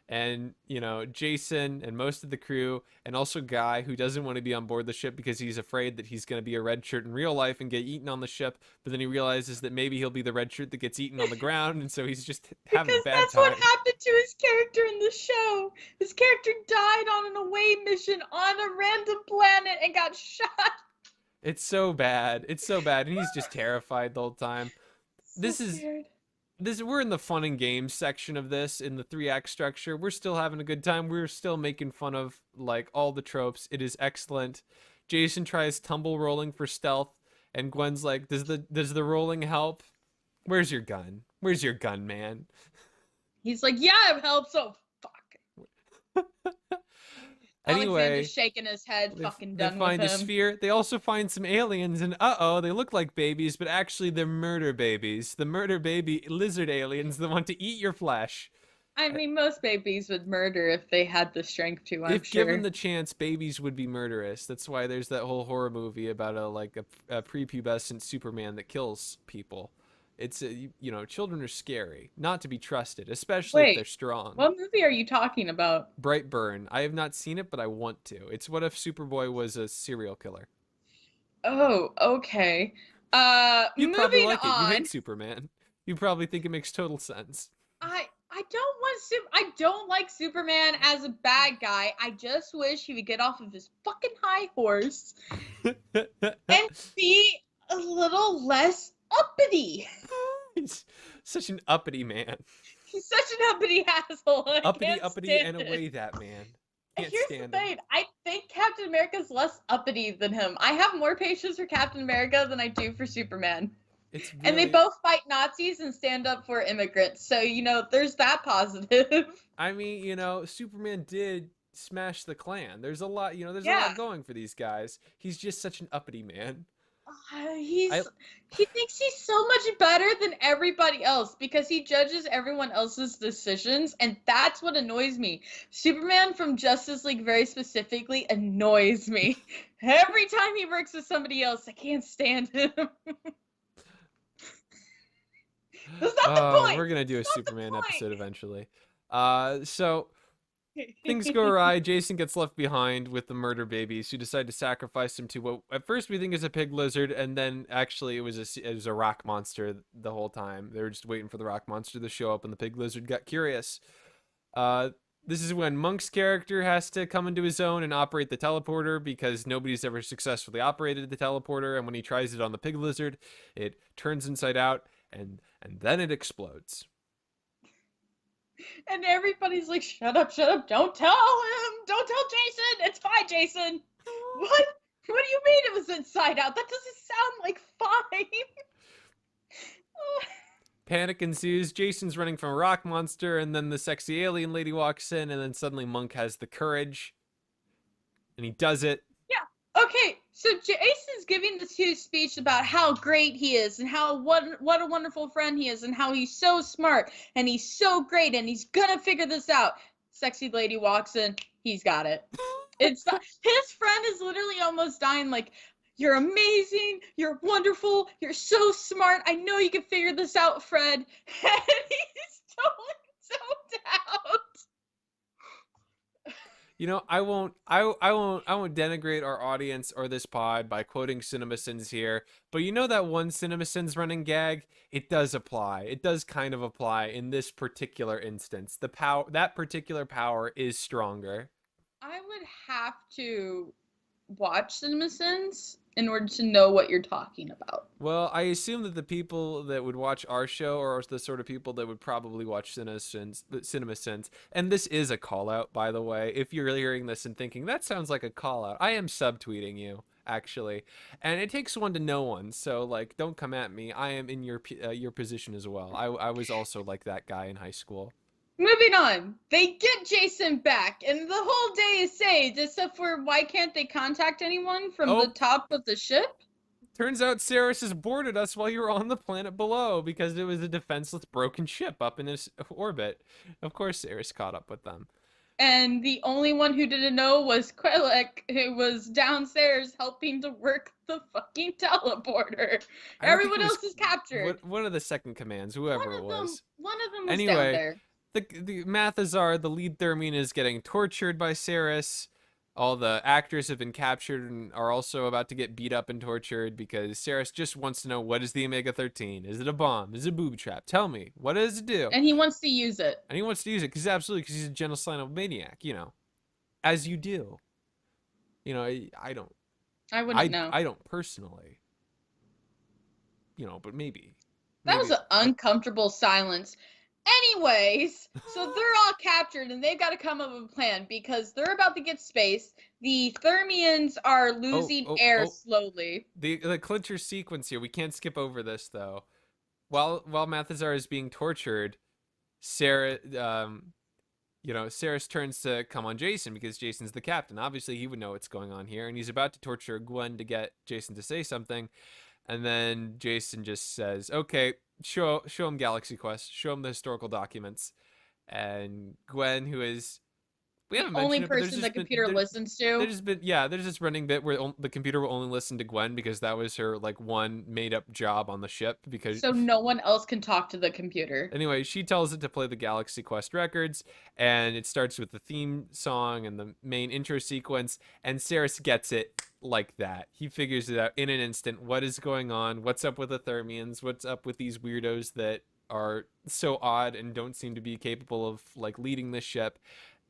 And, you know, Jason and most of the crew, and also Guy, who doesn't want to be on board the ship because he's afraid that he's going to be a red shirt in real life and get eaten on the ship. But then he realizes that maybe he'll be the red shirt that gets eaten on the ground. And so he's just having a Because bad that's what time. happened to his character in the show. His character died on an away mission on a random planet and got shot. It's so bad. It's so bad. And he's just terrified the whole time. This So is scared. we're in the fun and games section of this in the 3-act structure. We're still having a good time. We're still making fun of like all the tropes. It is excellent. Jason tries tumble rolling for stealth, and Gwen's like, does the rolling help? Where's your gun? Where's your gun, man? He's like, yeah, it helps. Oh, fuck. Anyway, Alexander's shaking his head, fucking done they find with a him. sphere. They also find some aliens, and uh-oh, they look like babies, but actually they're murder babies. The murder baby lizard aliens that want to eat your flesh. I mean, most babies would murder if they had the strength to, I'm If sure. given the chance, babies would be murderous. That's why there's that whole horror movie about a prepubescent Superman that kills people. It's you know, children are scary, not to be trusted, especially if they're strong. What movie are you talking about? Brightburn. I have not seen it, but I want to. It's what if Superboy was a serial killer. Oh, okay. You probably Moving like it. You on. hate Superman. You probably think it makes total sense. I don't like Superman as a bad guy. I just wish he would get off of his fucking high horse and be a little less uppity. He's such an uppity man. He's such an uppity asshole. Uppity, and away that man. Can't Here's stand the thing. I think Captain America's less uppity than him. I have more patience for Captain America than I do for Superman. It's really... And they both fight Nazis and stand up for immigrants. So, you know, there's that positive. I mean, you know, Superman did smash the Klan. There's a lot, you know, there's a lot going for these guys. He's just such an uppity man. He thinks he's so much better than everybody else because he judges everyone else's decisions, and that's what annoys me. Superman from Justice League very specifically annoys me. Every time he works with somebody else, I can't stand him. That's not the point. We're gonna do a Superman episode eventually. So things go awry. Jason gets left behind with the murder babies, who decide to sacrifice him to what at first we think is a pig lizard, and then actually it was a rock monster the whole time. They were just waiting for the rock monster to show up, and the pig lizard got curious. This is when Monk's character has to come into his own and operate the teleporter because nobody's ever successfully operated the teleporter, and when he tries it on the pig lizard, it turns inside out, and then it explodes. And everybody's like, shut up, don't tell him, don't tell Jason, it's fine, Jason. What do you mean it was inside out? That doesn't sound like fine. Panic ensues. Jason's running from a rock monster, and then the sexy alien lady walks in, and then suddenly Monk has the courage, and he does it. Okay, so Jason's giving this huge speech about how great he is and how what a wonderful friend he is and how he's so smart and he's so great and he's gonna figure this out. Sexy lady walks in, he's got it. His friend is literally almost dying like, you're amazing, you're wonderful, you're so smart, I know you can figure this out, Fred. And he's totally zoned out. You know, I won't denigrate our audience or this pod by quoting CinemaSins here, but you know that one CinemaSins running gag? It does apply. It does kind of apply in this particular instance. That particular power is stronger. I would have to watch CinemaSins in order to know what you're talking about. Well, I assume that the people that would watch our show are the sort of people that would probably watch CinemaSins. And this is a call out, by the way. If you're hearing this and thinking that sounds like a call out, I am subtweeting you, actually. And it takes one to know one, so like don't come at me. I am in your position as well. I was also like that guy in high school. Moving on, they get Jason back, and the whole day is saved, except for why can't they contact anyone from the top of the ship? Turns out Ceres has boarded us while you were on the planet below because it was a defenseless, broken ship up in its orbit. Of course, Ceres caught up with them. And the only one who didn't know was Quilek, who was downstairs helping to work the fucking teleporter. Everyone else is captured. One of the second commands, whoever it was. One of them was down there. the Mathazar, the lead Thermian, is getting tortured by Saris. All the actors have been captured and are also about to get beat up and tortured because Saris just wants to know, what is the Omega-13? Is it a bomb? Is it a booby trap? Tell me, what does it do? And he wants to use it. And he wants to use it because he's a genocidal maniac, you know, as you do. You know, I don't. I wouldn't know. I don't personally. You know, but maybe. That was an uncomfortable silence. Anyways, so they're all captured and they've got to come up with a plan because they're about to get spaced. The Thermians are losing air slowly. The clincher sequence here, we can't skip over this though. While Mathazar is being tortured, Saris turns to come on Jason because Jason's the captain. Obviously, he would know what's going on here, and he's about to torture Gwen to get Jason to say something. And then Jason just says, okay, show him Galaxy Quest, show him the historical documents. And Gwen, who is, we haven't mentioned only person the computer listens to. There's this running bit where the computer will only listen to Gwen because that was her like one made up job on the ship, because so no one else can talk to the computer. Anyway, she tells it to play the Galaxy Quest records, and it starts with the theme song and the main intro sequence, and Saris gets it like that. He figures it out in an instant. What is going on? What's up with the Thermians? What's up with these weirdos that are so odd and don't seem to be capable of like leading this ship?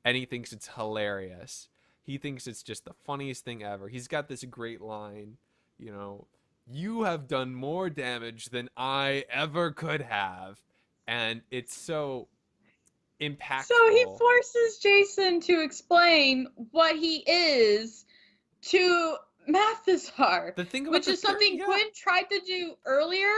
And he thinks it's hilarious. He thinks it's just the funniest thing ever. He's got this great line, you know, you have done more damage than I ever could have. And it's so impactful. So he forces Jason to explain what he is to Mathazar, which is something Gwen tried to do earlier,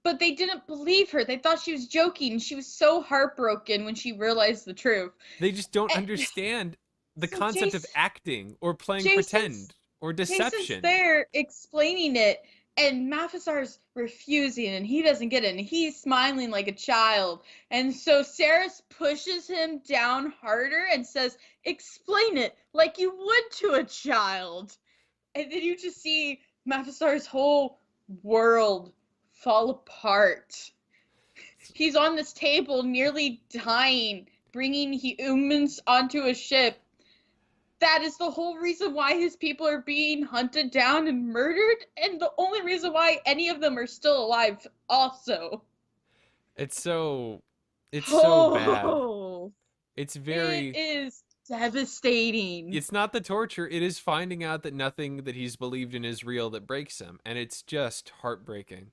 but they didn't believe her. They thought she was joking. She was so heartbroken when she realized the truth. They just don't understand the concept of acting or playing pretend or deception. Jason's there explaining it, and Mathazar's refusing, and he doesn't get it, and he's smiling like a child. And so Saris pushes him down harder and says, explain it like you would to a child. And then you just see Mathazar's whole world fall apart. He's on this table nearly dying, bringing humans onto a ship. That is the whole reason why his people are being hunted down and murdered, and the only reason why any of them are still alive also. It's so bad. It is devastating. It's not the torture, it is finding out that nothing that he's believed in is real that breaks him, and it's just heartbreaking.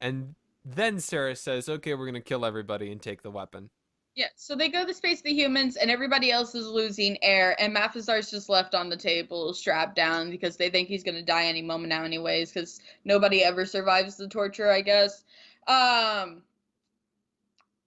And then Saris says, okay, we're going to kill everybody and take the weapon. Yeah, so they go to space the humans, and everybody else is losing air, and Mathazar's just left on the table, strapped down, because they think he's going to die any moment now anyways, because nobody ever survives the torture, I guess.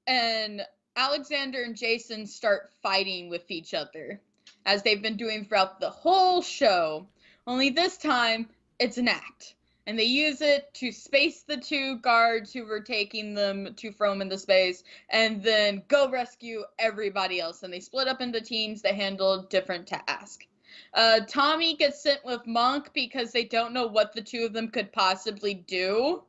And Alexander and Jason start fighting with each other, as they've been doing throughout the whole show. Only this time, it's an act. And they use it to space the two guards who were taking them to throw them into space, and then go rescue everybody else. And they split up into teams that handle different tasks. Tommy gets sent with Monk because they don't know what the two of them could possibly do.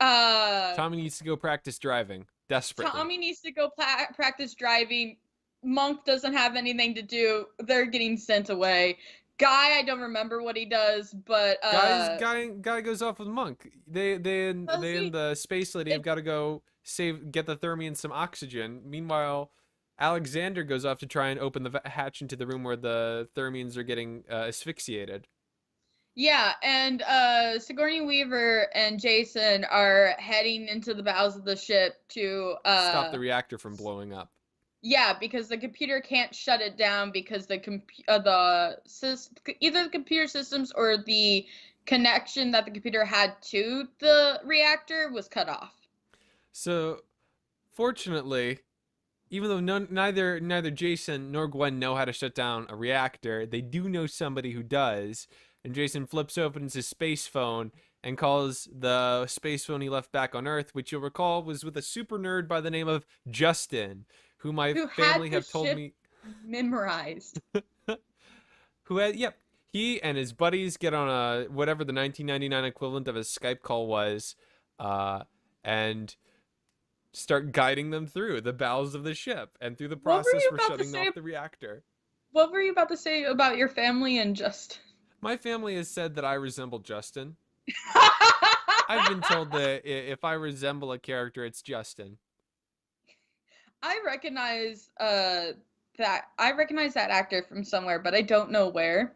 Tommy needs to go practice driving, desperately. Tommy needs to go practice driving. Monk doesn't have anything to do. They're getting sent away. Guy, I don't remember what he does, but Guy goes off with Monk. They and the space lady have got to go get the Thermians some oxygen. Meanwhile, Alexander goes off to try and open the hatch into the room where the Thermians are getting asphyxiated. Yeah, and Sigourney Weaver and Jason are heading into the bowels of the ship to stop the reactor from blowing up. Yeah, because the computer can't shut it down because either the computer systems or the connection that the computer had to the reactor was cut off. So, fortunately, even though neither Jason nor Gwen know how to shut down a reactor, they do know somebody who does. And Jason flips open his space phone and calls the space phone he left back on Earth, which you'll recall was with a super nerd by the name of Justin, who my family have told me memorized. He and his buddies get on a whatever the 1999 equivalent of a Skype call was, and start guiding them through the bowels of the ship, and through the What were process you we're about to shutting say? off the reactor. What were you about to say about your family and Justin? My family has said that I resemble Justin. I've been told that if I resemble a character, it's Justin. I recognize that actor from somewhere, but I don't know where.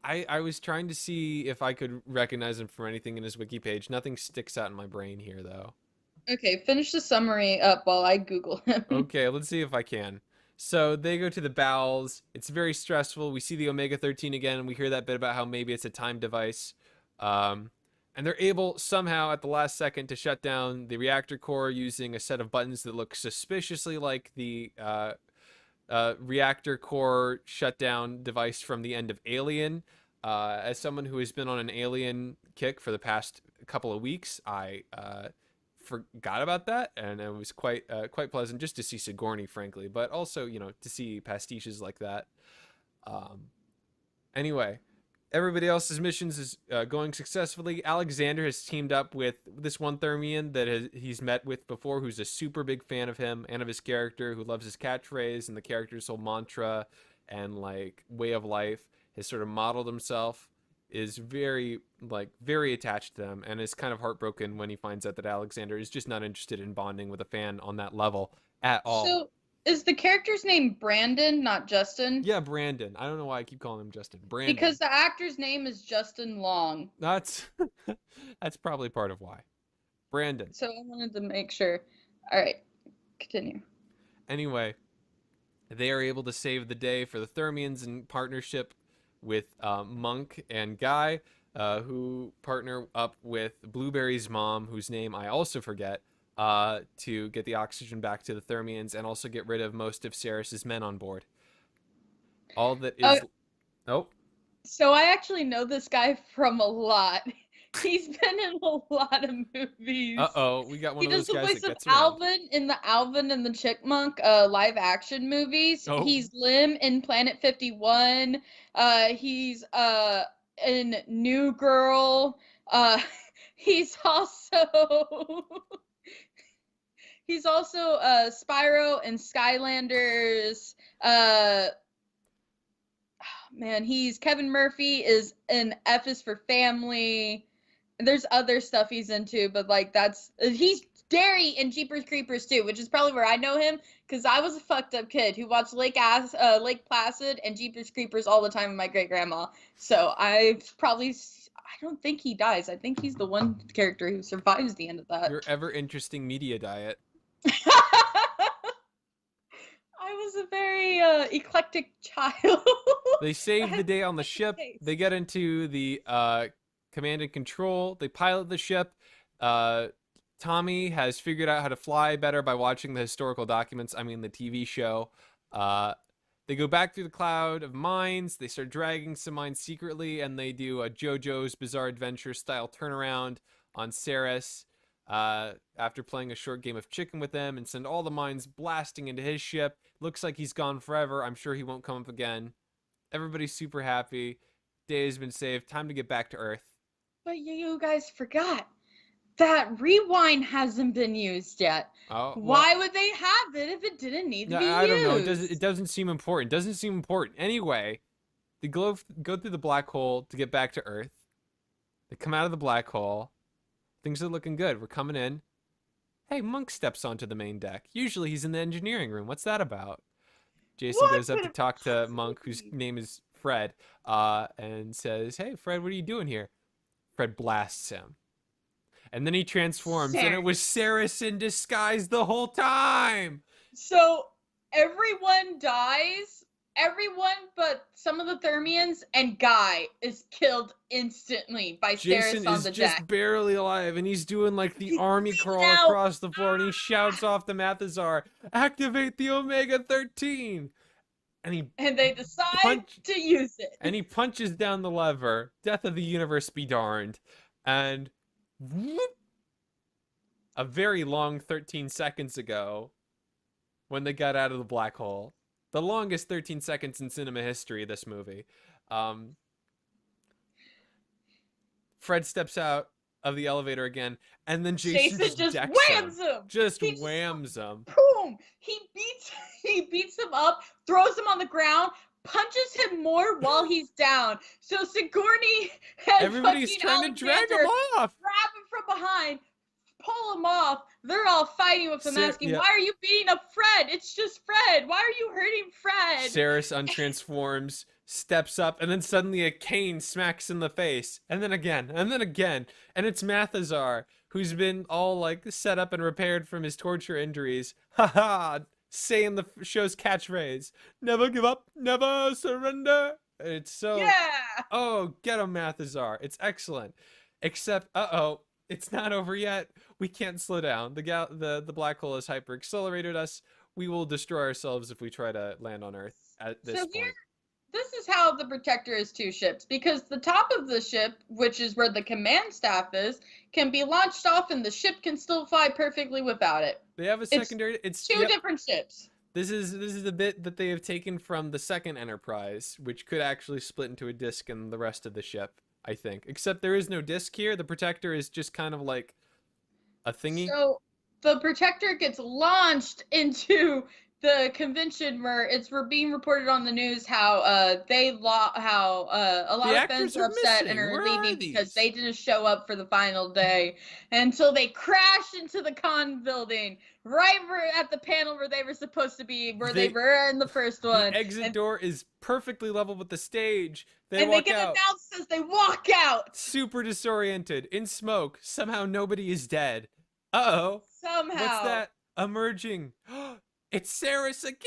I was trying to see if I could recognize him from anything in his wiki page. Nothing sticks out in my brain here, though. Okay, finish the summary up while I Google him. Okay, let's see if I can. So they go to the bowels. It's very stressful. We see the Omega 13 again, and we hear that bit about how maybe it's a time device. And they're able somehow at the last second to shut down the reactor core using a set of buttons that look suspiciously like the reactor core shutdown device from the end of Alien. As someone who has been on an Alien kick for the past couple of weeks, I forgot about that, and it was quite pleasant just to see Sigourney, frankly, but also to see pastiches like that. Anyway, everybody else's missions is going successfully. Alexander has teamed up with this one Thermian that he's met with before, who's a super big fan of him and of his character, who loves his catchphrase and the character's whole mantra and like way of life. Has sort of modeled himself, is very attached to them, and is kind of heartbroken when he finds out that Alexander is just not interested in bonding with a fan on that level at all. So, is the character's name Brandon, not Justin? Yeah, Brandon. I don't know why I keep calling him Justin. Brandon. Because the actor's name is Justin Long. That's probably part of why. Brandon. So I wanted to make sure. All right, continue. Anyway, they are able to save the day for the Thermians in partnership with Monk and Guy, who partner up with Blueberry's mom, whose name I also forget, to get the oxygen back to the Thermians and also get rid of most of Ceres's men on board. All that is... Oh. So I actually know this guy from a lot. He's been in a lot of movies. Uh-oh, we got one of those guys that gets around. He does the voice of Alvin in the Alvin and the Chipmunk live action movies. Oh. He's Lim in Planet 51. He's in New Girl. He's also Spyro in Skylanders. Man, he's Kevin Murphy is in F is for Family. There's other stuff he's into, but like he's Gary in Jeepers Creepers too, which is probably where I know him because I was a fucked up kid who watched Lake Placid and Jeepers Creepers all the time with my great grandma. So I don't think he dies. I think he's the one character who survives the end of that. Your ever interesting media diet. I was a very eclectic child. They save the day on the ship. They get into the command and control. They pilot the ship. Tommy has figured out how to fly better by watching the historical documents. I mean, the TV show. They go back through the cloud of mines. They start dragging some mines secretly, and they do a JoJo's Bizarre Adventure style turnaround on Ceres after playing a short game of chicken with them, and send all the mines blasting into his ship. Looks like he's gone forever. I'm sure he won't come up again. Everybody's super happy. Day has been saved. Time to get back to Earth. But you guys forgot that rewind hasn't been used yet. Oh, well, why would they have it if it didn't need to be used? I don't know. It doesn't seem important. It doesn't seem important. Anyway, they go through the black hole to get back to Earth. They come out of the black hole. Things are looking good. We're coming in. Hey, Monk steps onto the main deck. Usually he's in the engineering room. What's that about? Jason goes up to talk to Monk, whose name is Fred, and says, hey, Fred, what are you doing here? Fred blasts him. And then he transforms, and it was Ceres in disguise the whole time! So, everyone dies, everyone but some of the Thermians, and Guy is killed instantly by Ceres on the deck. Jason is just barely alive, and he's doing like the army crawl across the floor, and he shouts off to Mathazar, activate the Omega 13! And they decide to use it. And he punches down the lever. Death of the universe be darned. And whoop, a very long 13 seconds ago, when they got out of the black hole, the longest 13 seconds in cinema history, this movie, Fred steps out of the elevator again, and then Jason just decks whams him. Just He whams him. Boom! He beats him up, throws him on the ground, punches him more while he's down. So Sigourney and Everybody's trying to drag him off. Grab him from behind, pull him off. They're all fighting with him, asking, "Why are you beating up Fred? It's just Fred. Why are you hurting Fred?" Saris untransforms, steps up, and then suddenly a cane smacks in the face, and then again, and then again, and it's Mathazar, who's been all like set up and repaired from his torture injuries. Haha, saying the show's catchphrase, "Never give up, never surrender." It's so, oh, get him, Mathazar. It's excellent. Except, it's not over yet. We can't slow down. The black hole has hyper accelerated us. We will destroy ourselves if we try to land on Earth at this point. This is how the Protector is 2 ships, because the top of the ship, which is where the command staff is, can be launched off and the ship can still fly perfectly without it. They have a secondary. It's 2 different ships. This is the bit that they have taken from the second Enterprise, which could actually split into a disc in the rest of the ship, I think. Except there is no disc here. The Protector is just kind of like a thingy. So the Protector gets launched into the convention where we're being reported on the news how a lot of fans are upset and are leaving because they didn't show up for the final day until they crashed into the con building right at the panel where they were supposed to be, where they were in the first one. The exit door is perfectly level with the stage. They get announced as they walk out. Super disoriented, in smoke. Somehow nobody is dead. Uh-oh. Somehow. What's that emerging? It's Saris again!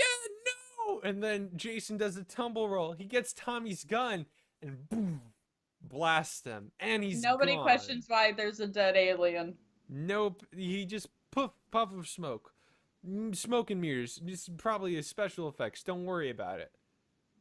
No! And then Jason does a tumble roll. He gets Tommy's gun and boom, blasts him. And he's Nobody gone. questions why there's a dead alien. Nope. He just puff of smoke. Smoke and mirrors. This is probably his special effects. Don't worry about it.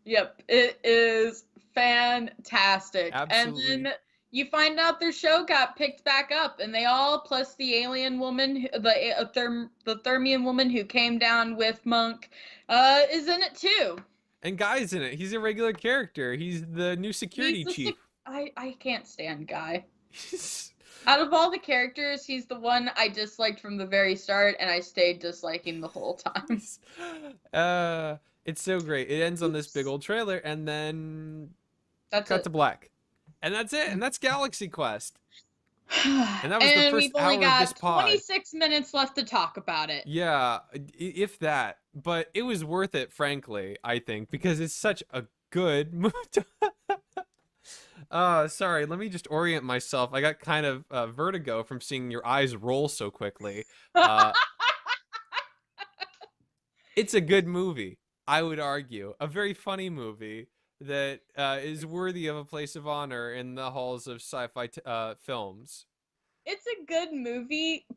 Yep. It is fantastic. Absolutely. And then you find out their show got picked back up, and they all, plus the alien woman, the Thermian woman who came down with Monk, is in it too. And Guy's in it. He's a regular character. He's the new security chief. I can't stand Guy. Out of all the characters, he's the one I disliked from the very start, and I stayed disliking the whole time. It's so great. It ends on this big old trailer, and then cut to black. And that's it. And that's Galaxy Quest. And that was the first hour of this pod. 26 minutes left to talk about it. Yeah, if that. But it was worth it, frankly, I think, because it's such a good movie. Sorry, let me just orient myself. I got kind of vertigo from seeing your eyes roll so quickly. It's a good movie, I would argue. A very funny movie that is worthy of a place of honor in the halls of sci-fi films. It's a good movie,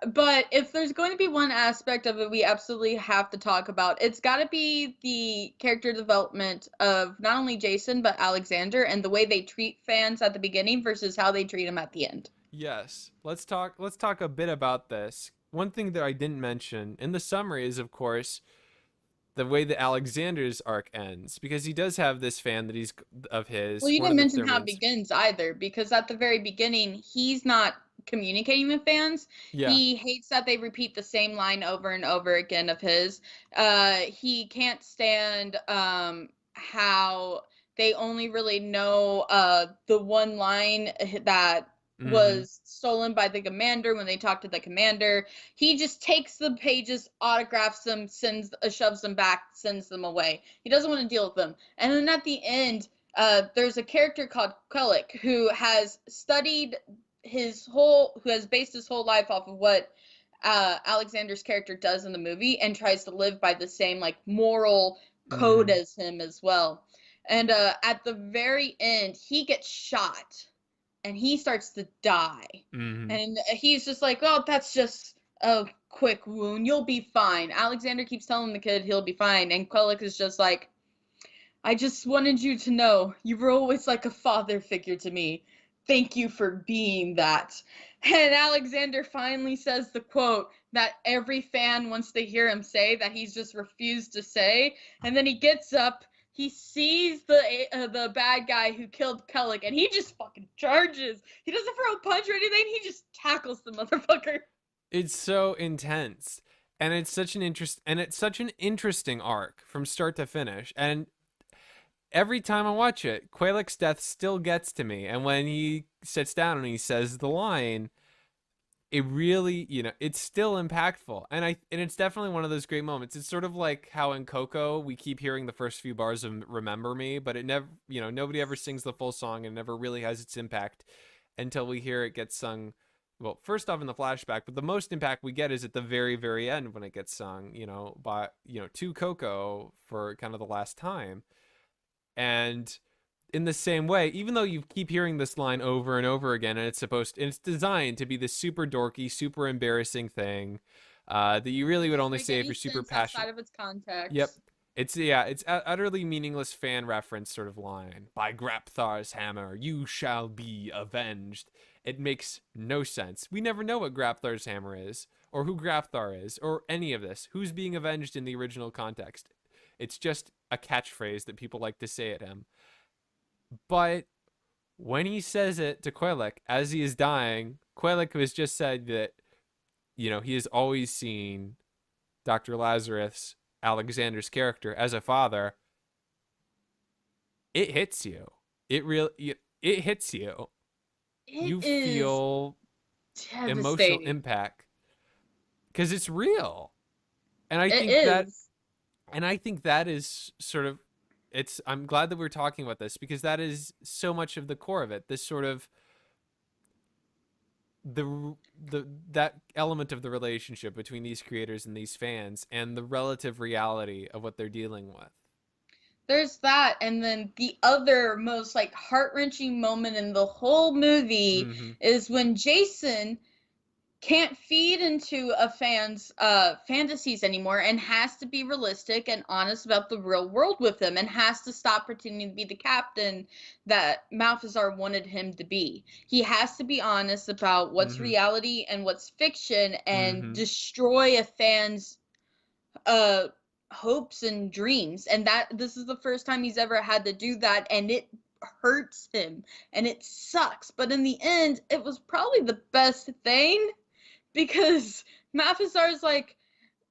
but if there's going to be one aspect of it we absolutely have to talk about, it's got to be the character development of not only Jason, but Alexander, and the way they treat fans at the beginning versus how they treat them at the end. Yes, let's talk a bit about this. One thing that I didn't mention in the summary is, of course, the way that Alexander's arc ends, because he does have this fan that he's of his. Well, you didn't mention how it begins either, because at the very beginning, he's not communicating with fans. Yeah. He hates that they repeat the same line over and over again of his. He can't stand how they only really know the one line that was stolen by the commander when they talk to the commander. He just takes the pages, autographs them, shoves them back, sends them away. He doesn't want to deal with them. And then at the end, there's a character called ᴗᴗᴖᴗᴖ who has based his whole life off of what Alexander's character does in the movie, and tries to live by the same like moral code as him as well. And at the very end, he gets shot. And he starts to die. And he's just like, oh, that's just a quick wound. You'll be fine. Alexander keeps telling the kid he'll be fine. And ᴗᴗᴗ is just like, I just wanted you to know you were always like a father figure to me. Thank you for being that. And Alexander finally says the quote that every fan wants to hear him say that he's just refused to say. And then he gets up. he sees the bad guy who killed Kellic, and he just fucking charges. He doesn't throw a punch or anything. He just tackles the motherfucker. It's so intense, and it's such an interesting arc from start to finish. And every time I watch it, Qualic's death still gets to me. And when he sits down and he says the line, it really, it's still impactful. And it's definitely one of those great moments. It's sort of like how in Coco we keep hearing the first few bars of Remember Me, but it never, nobody ever sings the full song and never really has its impact until we hear it get sung. Well, first off in the flashback, but the most impact we get is at the very, very end when it gets sung, to Coco for kind of the last time. And in the same way, even though you keep hearing this line over and over again, and it's designed to be this super dorky, super embarrassing thing that you really would only say if you're super passionate. Outside of its context. Yep. It's utterly meaningless fan reference sort of line. By Grapthar's hammer, you shall be avenged. It makes no sense. We never know what Grapthar's hammer is, or who Grapthar is, or any of this. Who's being avenged in the original context? It's just a catchphrase that people like to say at him. But when he says it to Qualic as he is dying, Qualic has just said that, he has always seen Dr. Lazarus, Alexander's character, as a father. It hits you. It hits you. You feel emotional impact because it's real. And I think that is sort of, I'm glad that we're talking about this because that is so much of the core of it. This sort of that element of the relationship between these creators and these fans and the relative reality of what they're dealing with. There's that, and then the other most like heart-wrenching moment in the whole movie is when Jason can't feed into a fan's fantasies anymore and has to be realistic and honest about the real world with them and has to stop pretending to be the captain that Malphazar wanted him to be. He has to be honest about what's reality and what's fiction and destroy a fan's hopes and dreams. And this is the first time he's ever had to do that, and it hurts him and it sucks. But in the end, it was probably the best thing. Because Malphazar's like,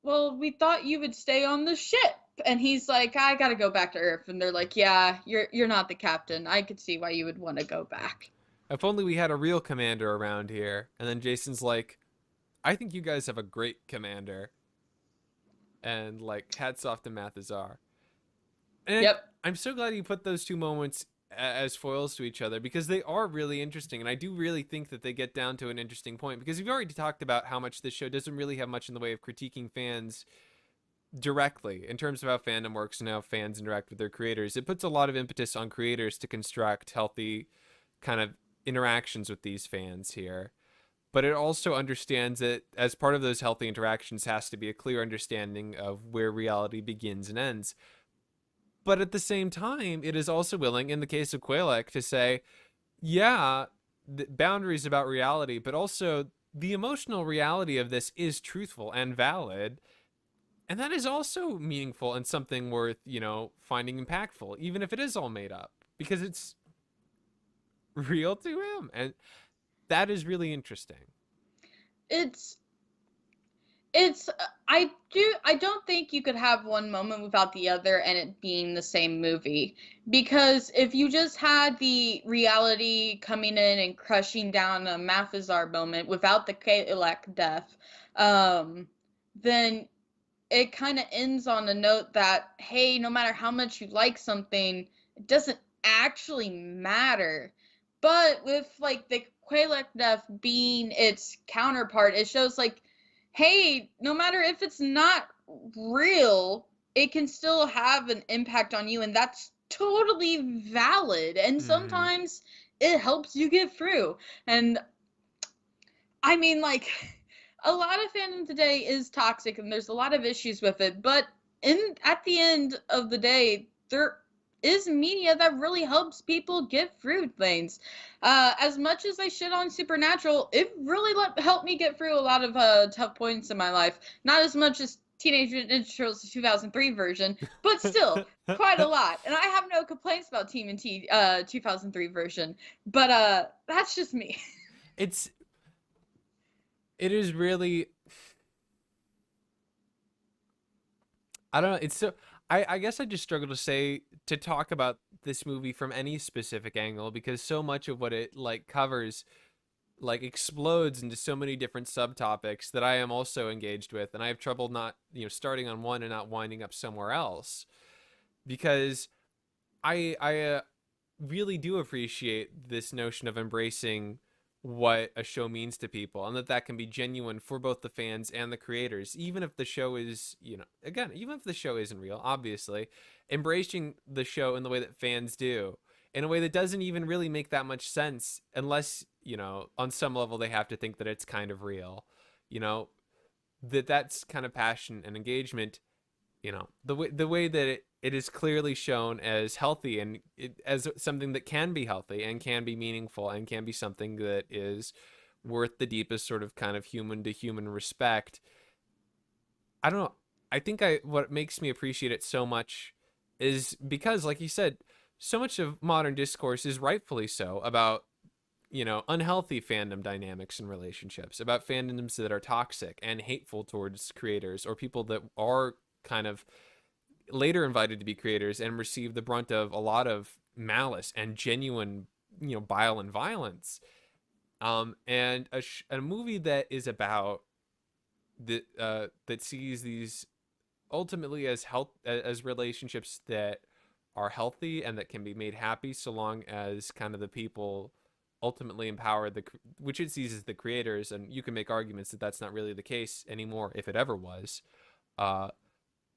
well, we thought you would stay on the ship. And he's like, I gotta go back to Earth. And they're like, yeah, you're not the captain. I could see why you would want to go back. If only we had a real commander around here. And then Jason's like, I think you guys have a great commander. And like, hats off to Malphazar. And I'm so glad you put those two moments as foils to each other because they are really interesting, and I do really think that they get down to an interesting point because we've already talked about how much this show doesn't really have much in the way of critiquing fans directly in terms of how fandom works and how fans interact with their creators. It puts a lot of impetus on creators to construct healthy kind of interactions with these fans here, but it also understands that as part of those healthy interactions has to be a clear understanding of where reality begins and ends. But at the same time, it is also willing, in the case of Qualic, to say, yeah, the boundaries about reality, but also the emotional reality of this is truthful and valid. And that is also meaningful and something worth, finding impactful, even if it is all made up, because it's real to him. And that is really interesting. I don't think you could have one moment without the other and it being the same movie. Because if you just had the reality coming in and crushing down a Malphazar moment without the Qualic death, then it kind of ends on a note that, hey, no matter how much you like something, it doesn't actually matter. But with like the Qualic death being its counterpart, it shows like, hey, no matter if it's not real, it can still have an impact on you, and that's totally valid. And sometimes it helps you get through. And I mean, like, a lot of fandom today is toxic, and there's a lot of issues with it. But at the end of the day, there is media that really helps people get through things. As much as I shit on Supernatural, it really helped me get through a lot of tough points in my life. Not as much as Teenage Mutant Ninja Turtles 2003 version, but still quite a lot. And I have no complaints about TMNT 2003 version, but that's just me. It is really, I don't know. It's so, I guess I just struggle to talk about this movie from any specific angle, because so much of what it like covers like explodes into so many different subtopics that I am also engaged with, and I have trouble not, starting on one and not winding up somewhere else, because I really do appreciate this notion of embracing what a show means to people, and that can be genuine for both the fans and the creators, even if the show is, again, even if the show isn't real, obviously, embracing the show in the way that fans do, in a way that doesn't even really make that much sense unless, on some level they have to think that it's kind of real, that's kind of passion and engagement, the way that it is clearly shown as healthy, and as something that can be healthy and can be meaningful and can be something that is worth the deepest sort of kind of human to human respect. I don't know. I think what makes me appreciate it so much is because, like you said, so much of modern discourse is rightfully so about, unhealthy fandom dynamics and relationships, about fandoms that are toxic and hateful towards creators or people that are kind of later invited to be creators and receive the brunt of a lot of malice and genuine, bile and violence. And a movie that is about that sees these ultimately as relationships that are healthy and that can be made happy, so long as kind of the people ultimately empower which it sees as the creators. And you can make arguments that that's not really the case anymore, if it ever was.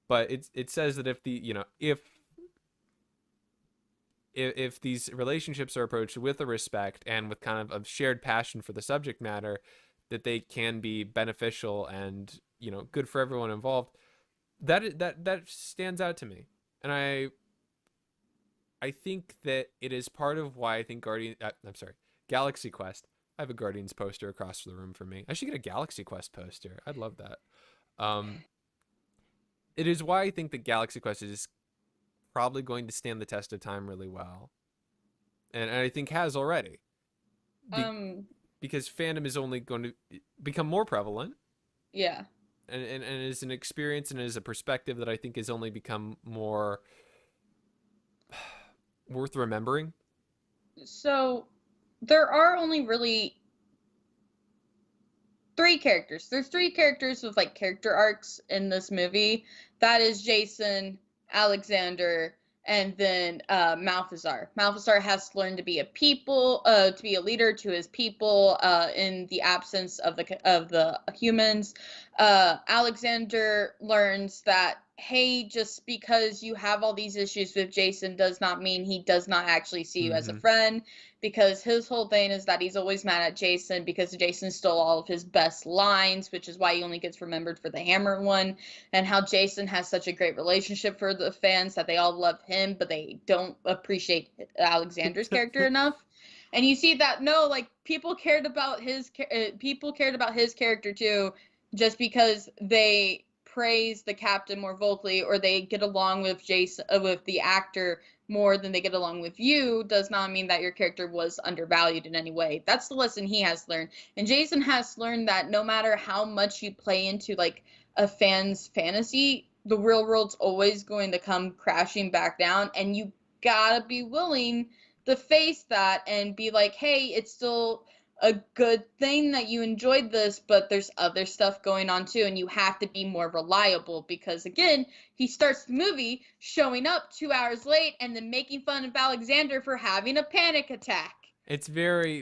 But it says that if if these relationships are approached with a respect and with kind of a shared passion for the subject matter, that they can be beneficial and, good for everyone involved. That stands out to me. And I think that it is part of why I think Galaxy Quest. I have a Guardians poster across the room from me. I should get a Galaxy Quest poster. I'd love that. It is why I think that Galaxy Quest is probably going to stand the test of time really well, and I think has already. Because fandom is only going to become more prevalent. Yeah. And is an experience and is a perspective that I think has only become more worth remembering. So there are only really 3 characters. There's 3 characters with like character arcs in this movie. That is Jason, Alexander, and then Malthazar. Malthazar has to learn to be to be a leader to his people in the absence of the humans. Alexander learns that, hey, just because you have all these issues with Jason does not mean he does not actually see you as a friend, because his whole thing is that he's always mad at Jason because Jason stole all of his best lines, which is why he only gets remembered for the hammer one, and how Jason has such a great relationship for the fans that they all love him, but they don't appreciate Alexander's character enough. And you see that, no, like, people cared about his character too, just because they praise the captain more vocally, or they get along with Jason, with the actor more than they get along with you, does not mean that your character was undervalued in any way. That's the lesson he has learned. And Jason has learned that no matter how much you play into like a fan's fantasy, the real world's always going to come crashing back down, and you gotta be willing to face that and be like, hey, it's still a good thing that you enjoyed this, but there's other stuff going on too, and you have to be more reliable, because again, he starts the movie showing up 2 hours late and then making fun of Alexander for having a panic attack. It's very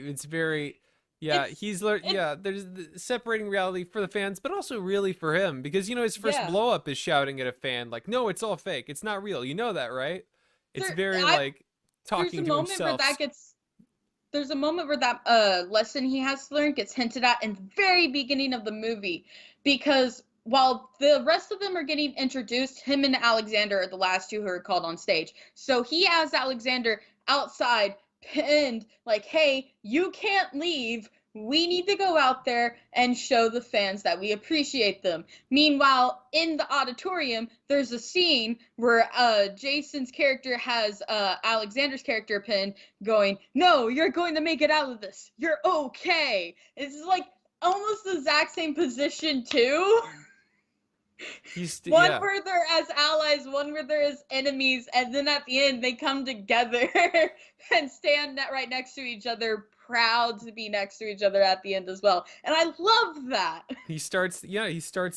yeah, there's the separating reality for the fans, but also really for him, because his first blow up is shouting at a fan like, no, it's all fake, it's not real, that, right? It's like talking to himself. There's a moment where that lesson he has to learn gets hinted at in the very beginning of the movie, because while the rest of them are getting introduced, him and Alexander are the last 2 who are called on stage. So he has Alexander outside pinned, like, hey, you can't leave We need to go out there and show the fans that we appreciate them. Meanwhile, in the auditorium, there's a scene where Jason's character has Alexander's character pin going, "No, you're going to make it out of this. You're okay." It's like almost the exact same position too. One Yeah. where they're as allies, one where they're as enemies, and then at the end they come together and stand right next to each other, proud to be next to each other at the end as well. And I love that. He starts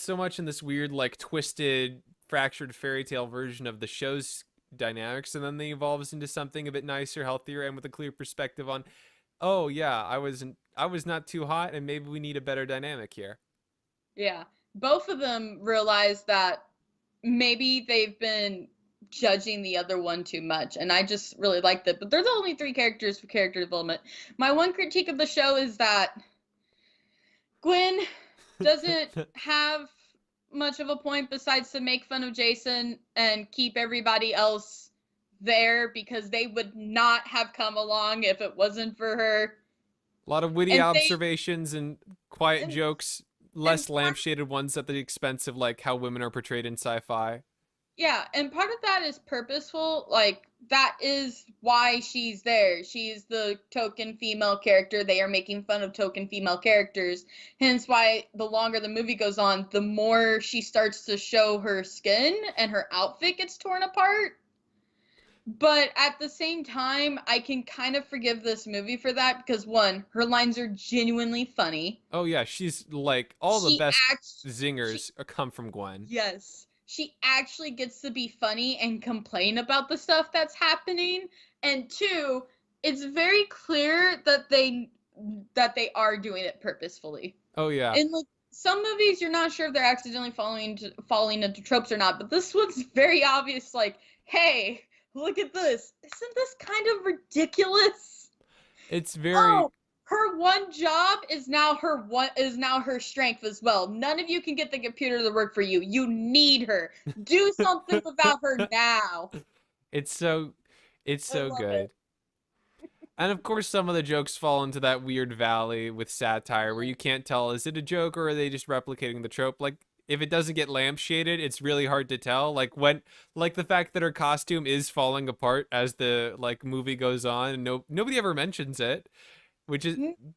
so much in this weird, like, twisted, fractured fairy tale version of the show's dynamics, and then they evolves into something a bit nicer, healthier, and with a clear perspective on, oh yeah, I was not too hot, and maybe we need a better dynamic here. Yeah. Both of them realize that maybe they've been judging the other one too much, and I just really liked it. But there's only 3 characters for character development. My one critique of the show is that Gwen doesn't have much of a point besides to make fun of Jason and keep everybody else there, because they would not have come along if it wasn't for her. A lot of witty And observations and quiet and, jokes, less lampshaded ones at the expense of, like, how women are portrayed in sci-fi. yeah, and part of that is purposeful. Like, that is why she's there. She's the token female character. They are making fun of token female characters. Hence why the longer the movie goes on, the more she starts to show her skin and her outfit gets torn apart. But at the same time, I can kind of forgive this movie for that because, one, her lines are genuinely funny. Oh yeah, she's like, all the best zingers she, come from Gwen. yes. She actually gets to be funny and complain about the stuff that's happening. And 2, it's very clear that they are doing it purposefully. Oh yeah. In like some movies, you're not sure if they're accidentally falling into tropes or not, but this one's very obvious. Like, hey, look at this! Isn't this kind of ridiculous? It's very. Oh, her one job is now her strength as well. None of you can get the computer to work for you. You need her. Do something about her now. It's so good. It. And of course, some of the jokes fall into that weird valley with satire where you can't tell, is it a joke or are they just replicating the trope? Like, if it doesn't get lampshaded, it's really hard to tell. Like the fact that her costume is falling apart as the, like, movie goes on, and nobody ever mentions it. Which is,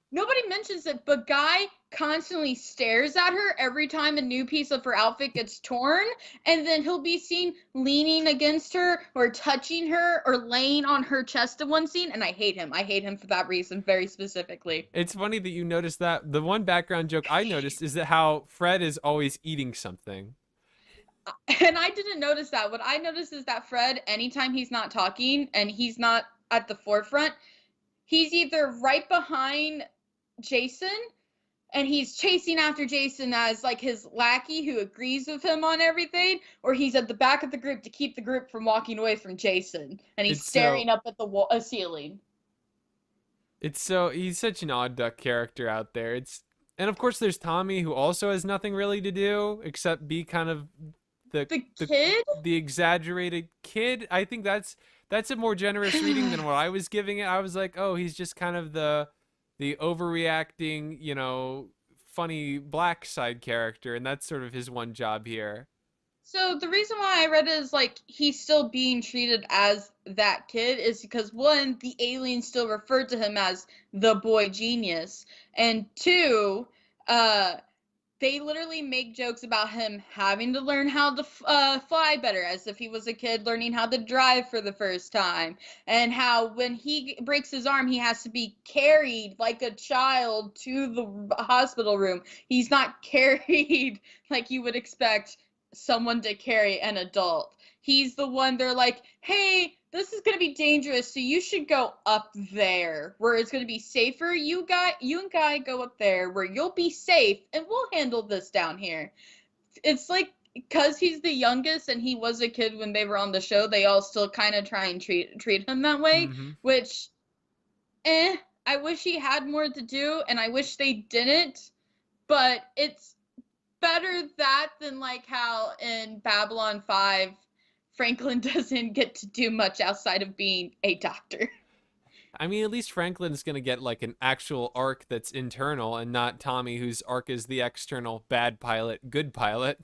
nobody mentions it, but Guy constantly stares at her every time a new piece of her outfit gets torn, and then he'll be seen leaning against her or touching her or laying on her chest in one scene, and I hate him. I hate him for that reason very specifically. It's funny that you noticed that. The one background joke I noticed is that how Fred is always eating something. And I didn't notice that. What I noticed is that Fred, anytime he's not talking and he's not at the forefront, he's either right behind Jason and he's chasing after Jason as, like, his lackey who agrees with him on everything, or he's at the back of the group to keep the group from walking away from Jason, and he's staring up at the ceiling. He's such an odd duck character out there. And of course there's Tommy, who also has nothing really to do except be kind of the kid? The exaggerated kid. I think that's a more generous reading than what I was giving it. I was like, oh, he's just kind of the overreacting, funny black side character, and that's sort of his one job here. So the reason why I read it is, like, he's still being treated as that kid is because, one, the aliens still referred to him as the boy genius, and 2, they literally make jokes about him having to learn how to fly better, as if he was a kid learning how to drive for the first time. And how when he breaks his arm, he has to be carried like a child to the hospital room. He's not carried like you would expect someone to carry an adult. He's the one they're like, hey, this is going to be dangerous, so you should go up there where it's going to be safer. You and Guy go up there where you'll be safe, and we'll handle this down here. It's like, because he's the youngest and he was a kid when they were on the show, they all still kind of try and treat him that way, which, I wish he had more to do, and I wish they didn't, but it's better that than, like, how in Babylon 5, Franklin doesn't get to do much outside of being a doctor. I mean, at least Franklin's gonna get like an actual arc that's internal, and not Tommy, whose arc is the external bad pilot, good pilot.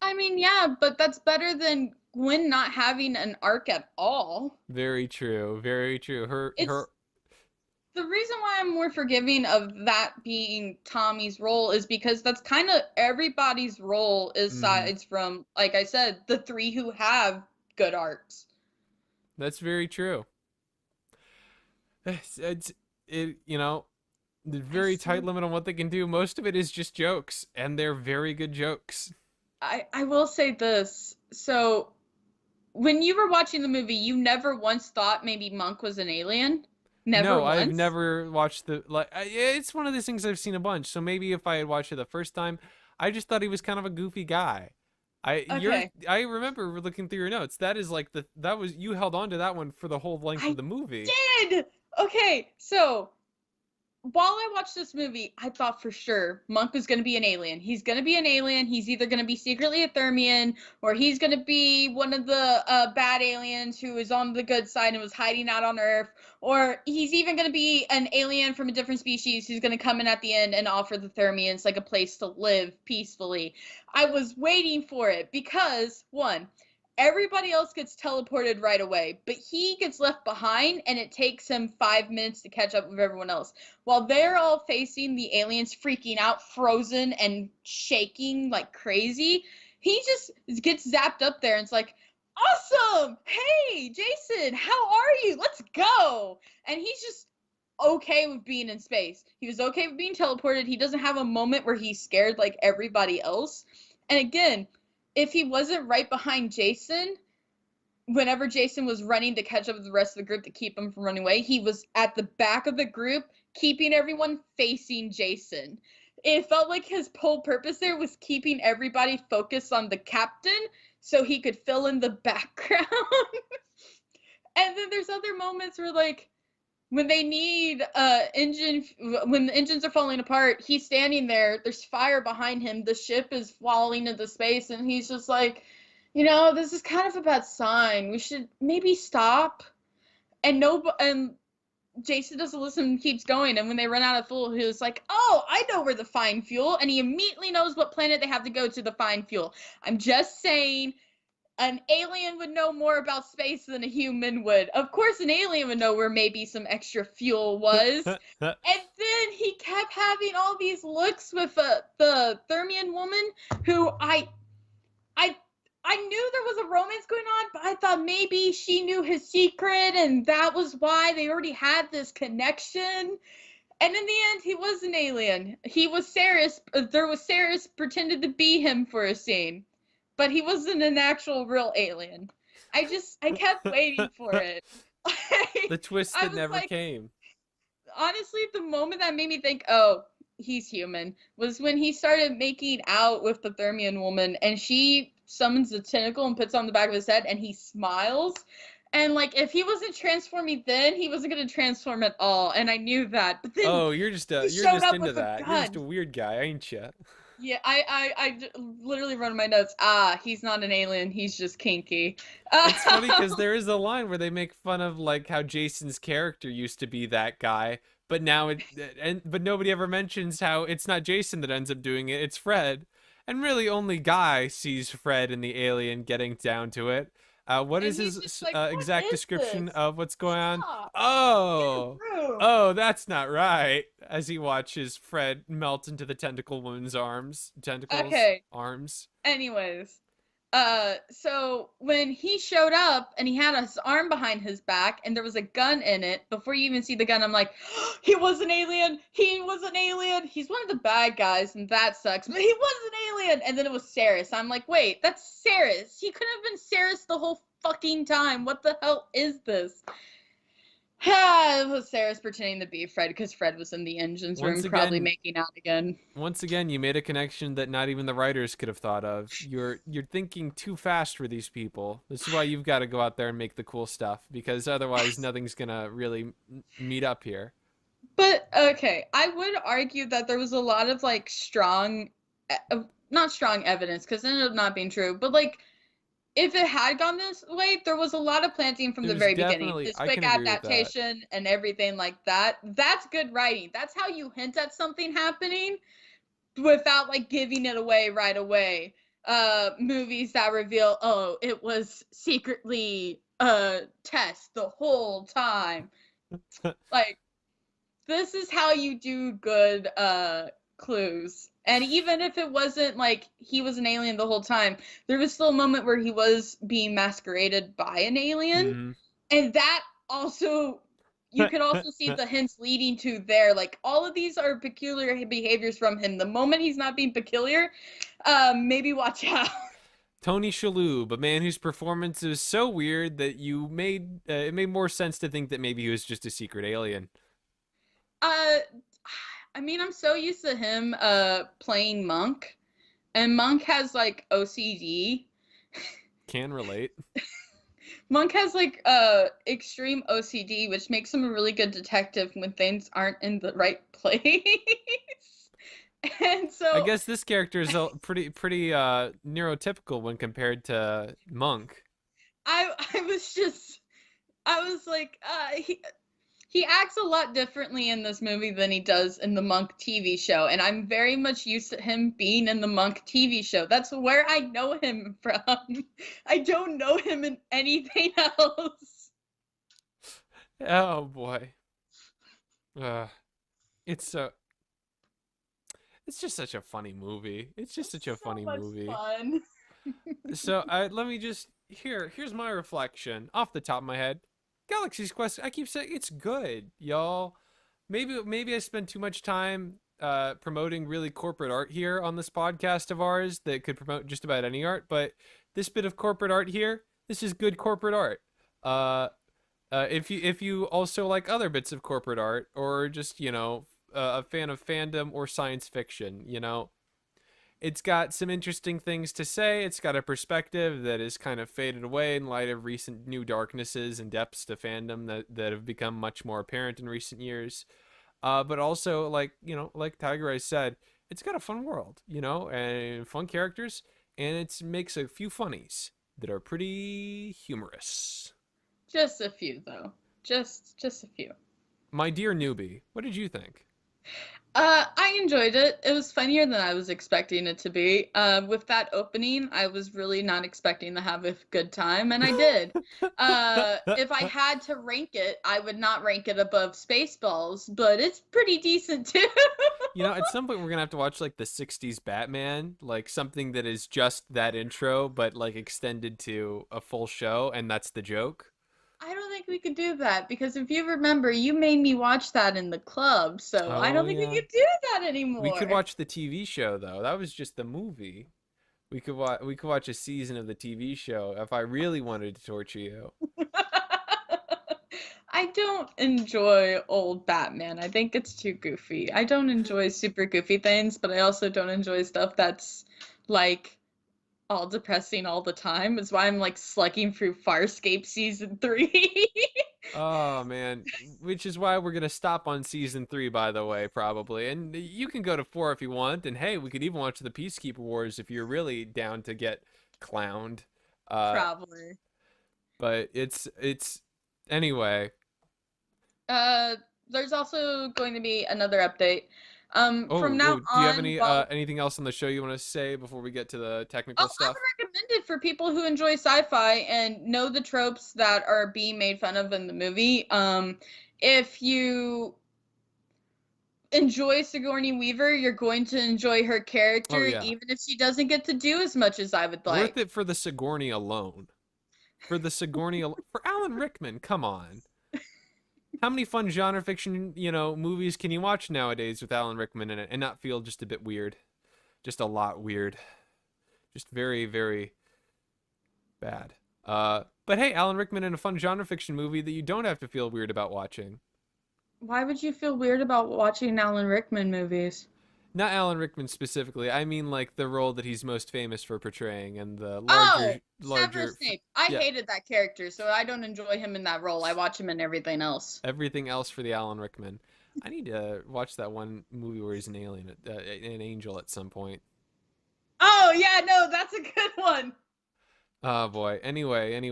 I mean, yeah, but that's better than Gwen not having an arc at all. Very true. Very true. Her. It's the reason why I'm more forgiving of that being Tommy's role is because that's kind of everybody's role, aside from, like I said, the three who have good arcs. That's very true. It you know, the very tight limit on what they can do. Most of it is just jokes, and they're very good jokes. I will say this. So, when you were watching the movie, you never once thought maybe Monk was an alien? Never No, once? I've never watched it's one of those things I've seen a bunch. So maybe if I had watched it the first time, I just thought he was kind of a goofy guy. I remember looking through your notes. That is like you held on to that one for the whole length of the movie. Did! Okay, so while I watched this movie, I thought for sure Monk was going to be an alien. He's going to be an alien. He's either going to be secretly a Thermian, or he's going to be one of the bad aliens who is on the good side and was hiding out on Earth, or he's even going to be an alien from a different species who's going to come in at the end and offer the Thermians like a place to live peacefully. I was waiting for it because, one, everybody else gets teleported right away, but he gets left behind, and it takes him 5 minutes to catch up with everyone else. While they're all facing the aliens freaking out, frozen, and shaking like crazy, he just gets zapped up there and it's like, awesome! Hey, Jason, how are you? Let's go! And he's just okay with being in space. He was okay with being teleported. He doesn't have a moment where he's scared like everybody else. And again, if he wasn't right behind Jason, whenever Jason was running to catch up with the rest of the group to keep him from running away, he was at the back of the group, keeping everyone facing Jason. It felt like his whole purpose there was keeping everybody focused on the captain so he could fill in the background. And then there's other moments where, like, when they need when the engines are falling apart, he's standing there, there's fire behind him, the ship is falling into space, and he's just like, this is kind of a bad sign. We should maybe stop. And Jason doesn't listen and keeps going, and when they run out of fuel, he was like, oh, I know where the find fuel, and he immediately knows what planet they have to go to find fuel. I'm just saying, an alien would know more about space than a human would. Of course, an alien would know where maybe some extra fuel was. And then he kept having all these looks with the Thermian woman, who I knew there was a romance going on, but I thought maybe she knew his secret, and that was why they already had this connection. And in the end, he was an alien. He was Ceres. Ceres pretended to be him for a scene. But he wasn't an actual real alien. I kept waiting for it. The twist that never came. Honestly, the moment that made me think, oh, he's human, was when he started making out with the Thermian woman, and she summons the tentacle and puts it on the back of his head, and he smiles. And, like, if he wasn't transforming then, he wasn't going to transform at all, and I knew that. But then you're just into that. You're just a weird guy, ain't you? Yeah, I literally wrote in my notes, he's not an alien, he's just kinky. It's funny because there is a line where they make fun of, like, how Jason's character used to be that guy, but now but nobody ever mentions how it's not Jason that ends up doing it, it's Fred. And really only Guy sees Fred and the alien getting down to it. What is his exact description of what's going on? Oh, that's not right. As he watches Fred melt into the tentacle woman's arms. Arms. Anyways, so when he showed up and he had his arm behind his back and there was a gun in it, before you even see the gun, I'm like, oh, he was an alien. He was an alien. He's one of the bad guys, and that sucks. But he was an alien. And then it was Ceres. I'm like, wait, that's Ceres. He could have been Ceres the whole fucking time. What the hell is this? It was Ceres pretending to be Fred because Fred was in the engines room, probably making out again. Once again, you made a connection that not even the writers could have thought of. You're thinking too fast for these people. This is why you've got to go out there and make the cool stuff, because otherwise nothing's gonna really meet up here. But okay, I would argue that there was a lot of like not strong evidence, because it ended up not being true, but like if it had gone this way, there was a lot of planting from the There's very beginning. definitely, This I quick can agree with that. adaptation and everything like that. That's good writing. That's how you hint at something happening without like giving it away right away. Movies that reveal, oh, it was secretly a test the whole time. Like, this is how you do good clues. And even if it wasn't like he was an alien the whole time, there was still a moment where he was being masqueraded by an alien. Mhm. And that also, you could also see the hints leading to there. Like, all of these are peculiar behaviors from him. The moment he's not being peculiar, maybe watch out. Tony Shalhoub, a man whose performance is so weird that it made more sense to think that maybe he was just a secret alien. I mean, I'm so used to him playing Monk, and Monk has like OCD. Can relate. Monk has like extreme OCD, which makes him a really good detective when things aren't in the right place. And so I guess this character is pretty neurotypical when compared to Monk. I was like, he acts a lot differently in this movie than he does in the Monk TV show, and I'm very much used to him being in the Monk TV show. That's where I know him from. I don't know him in anything else. Oh boy. It's just such a funny movie. It's just such a funny movie. Fun. So let me just here's my reflection off the top of my head. Galaxy's Quest, I keep saying it's good, y'all. Maybe I spend too much time promoting really corporate art here on this podcast of ours that could promote just about any art, but this bit of corporate art here, this is good corporate art. If you also like other bits of corporate art, or just a fan of fandom or science fiction, it's got some interesting things to say. It's got a perspective that is kind of faded away in light of recent new darknesses and depths to fandom that have become much more apparent in recent years. But also, like Tigereyes said, it's got a fun world, and fun characters, and it makes a few funnies that are pretty humorous. Just a few, though. Just a few. My dear newbie, what did you think? I enjoyed it. It was funnier than I was expecting it to be. With that opening, I was really not expecting to have a good time, and I did. If I had to rank it, I would not rank it above Spaceballs, but it's pretty decent too. At some point we're gonna have to watch like the '60s Batman, like something that is just that intro, but like extended to a full show, and that's the joke. I don't think we could do that, because if you remember, you made me watch that in the club, so I don't think we could do that anymore. We could watch the TV show though. That was just the movie. We could watch a season of the TV show if I really wanted to torture you. I don't enjoy old Batman. I think it's too goofy. I don't enjoy super goofy things, but I also don't enjoy stuff that's like all depressing all the time. Is why I'm like slugging through Farscape season 3. Oh man, which is why we're gonna stop on season 3, by the way, probably. And you can go to 4 if you want. And hey, we could even watch the Peacekeeper Wars if you're really down to get clowned. Probably. But it's anyway. There's also going to be another update. From now on, do you have anything else on the show you want to say before we get to the technical stuff? I would recommend it for people who enjoy sci-fi and know the tropes that are being made fun of in the movie. If you enjoy Sigourney Weaver, you're going to enjoy her character, even if she doesn't get to do as much as I would like. Worth it for the Sigourney alone. For Alan Rickman, come on. How many fun genre fiction, movies can you watch nowadays with Alan Rickman in it and not feel just a bit weird? Just a lot weird. Just very, very bad. But hey, Alan Rickman in a fun genre fiction movie that you don't have to feel weird about watching. Why would you feel weird about watching Alan Rickman movies? Not Alan Rickman specifically. I mean, like the role that he's most famous for portraying, and the larger. Severus Snape. I hated that character, so I don't enjoy him in that role. I watch him in everything else. Everything else for the Alan Rickman. I need to watch that one movie where he's an alien, an angel at some point. Oh yeah, no, that's a good one. Oh boy. Anyway. I've seen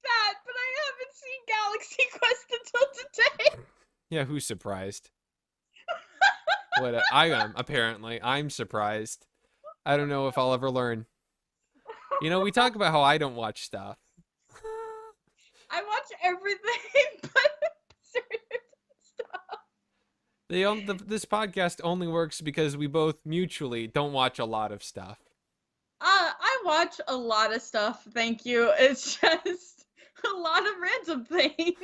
that, but I haven't seen Galaxy Quest until today. Yeah, who's surprised? What I am, apparently. I'm surprised. I don't know if I'll ever learn. You know, we talk about how I don't watch stuff. I watch everything but certain stuff. This podcast only works because we both mutually don't watch a lot of stuff. I watch a lot of stuff, thank you. It's just a lot of random things.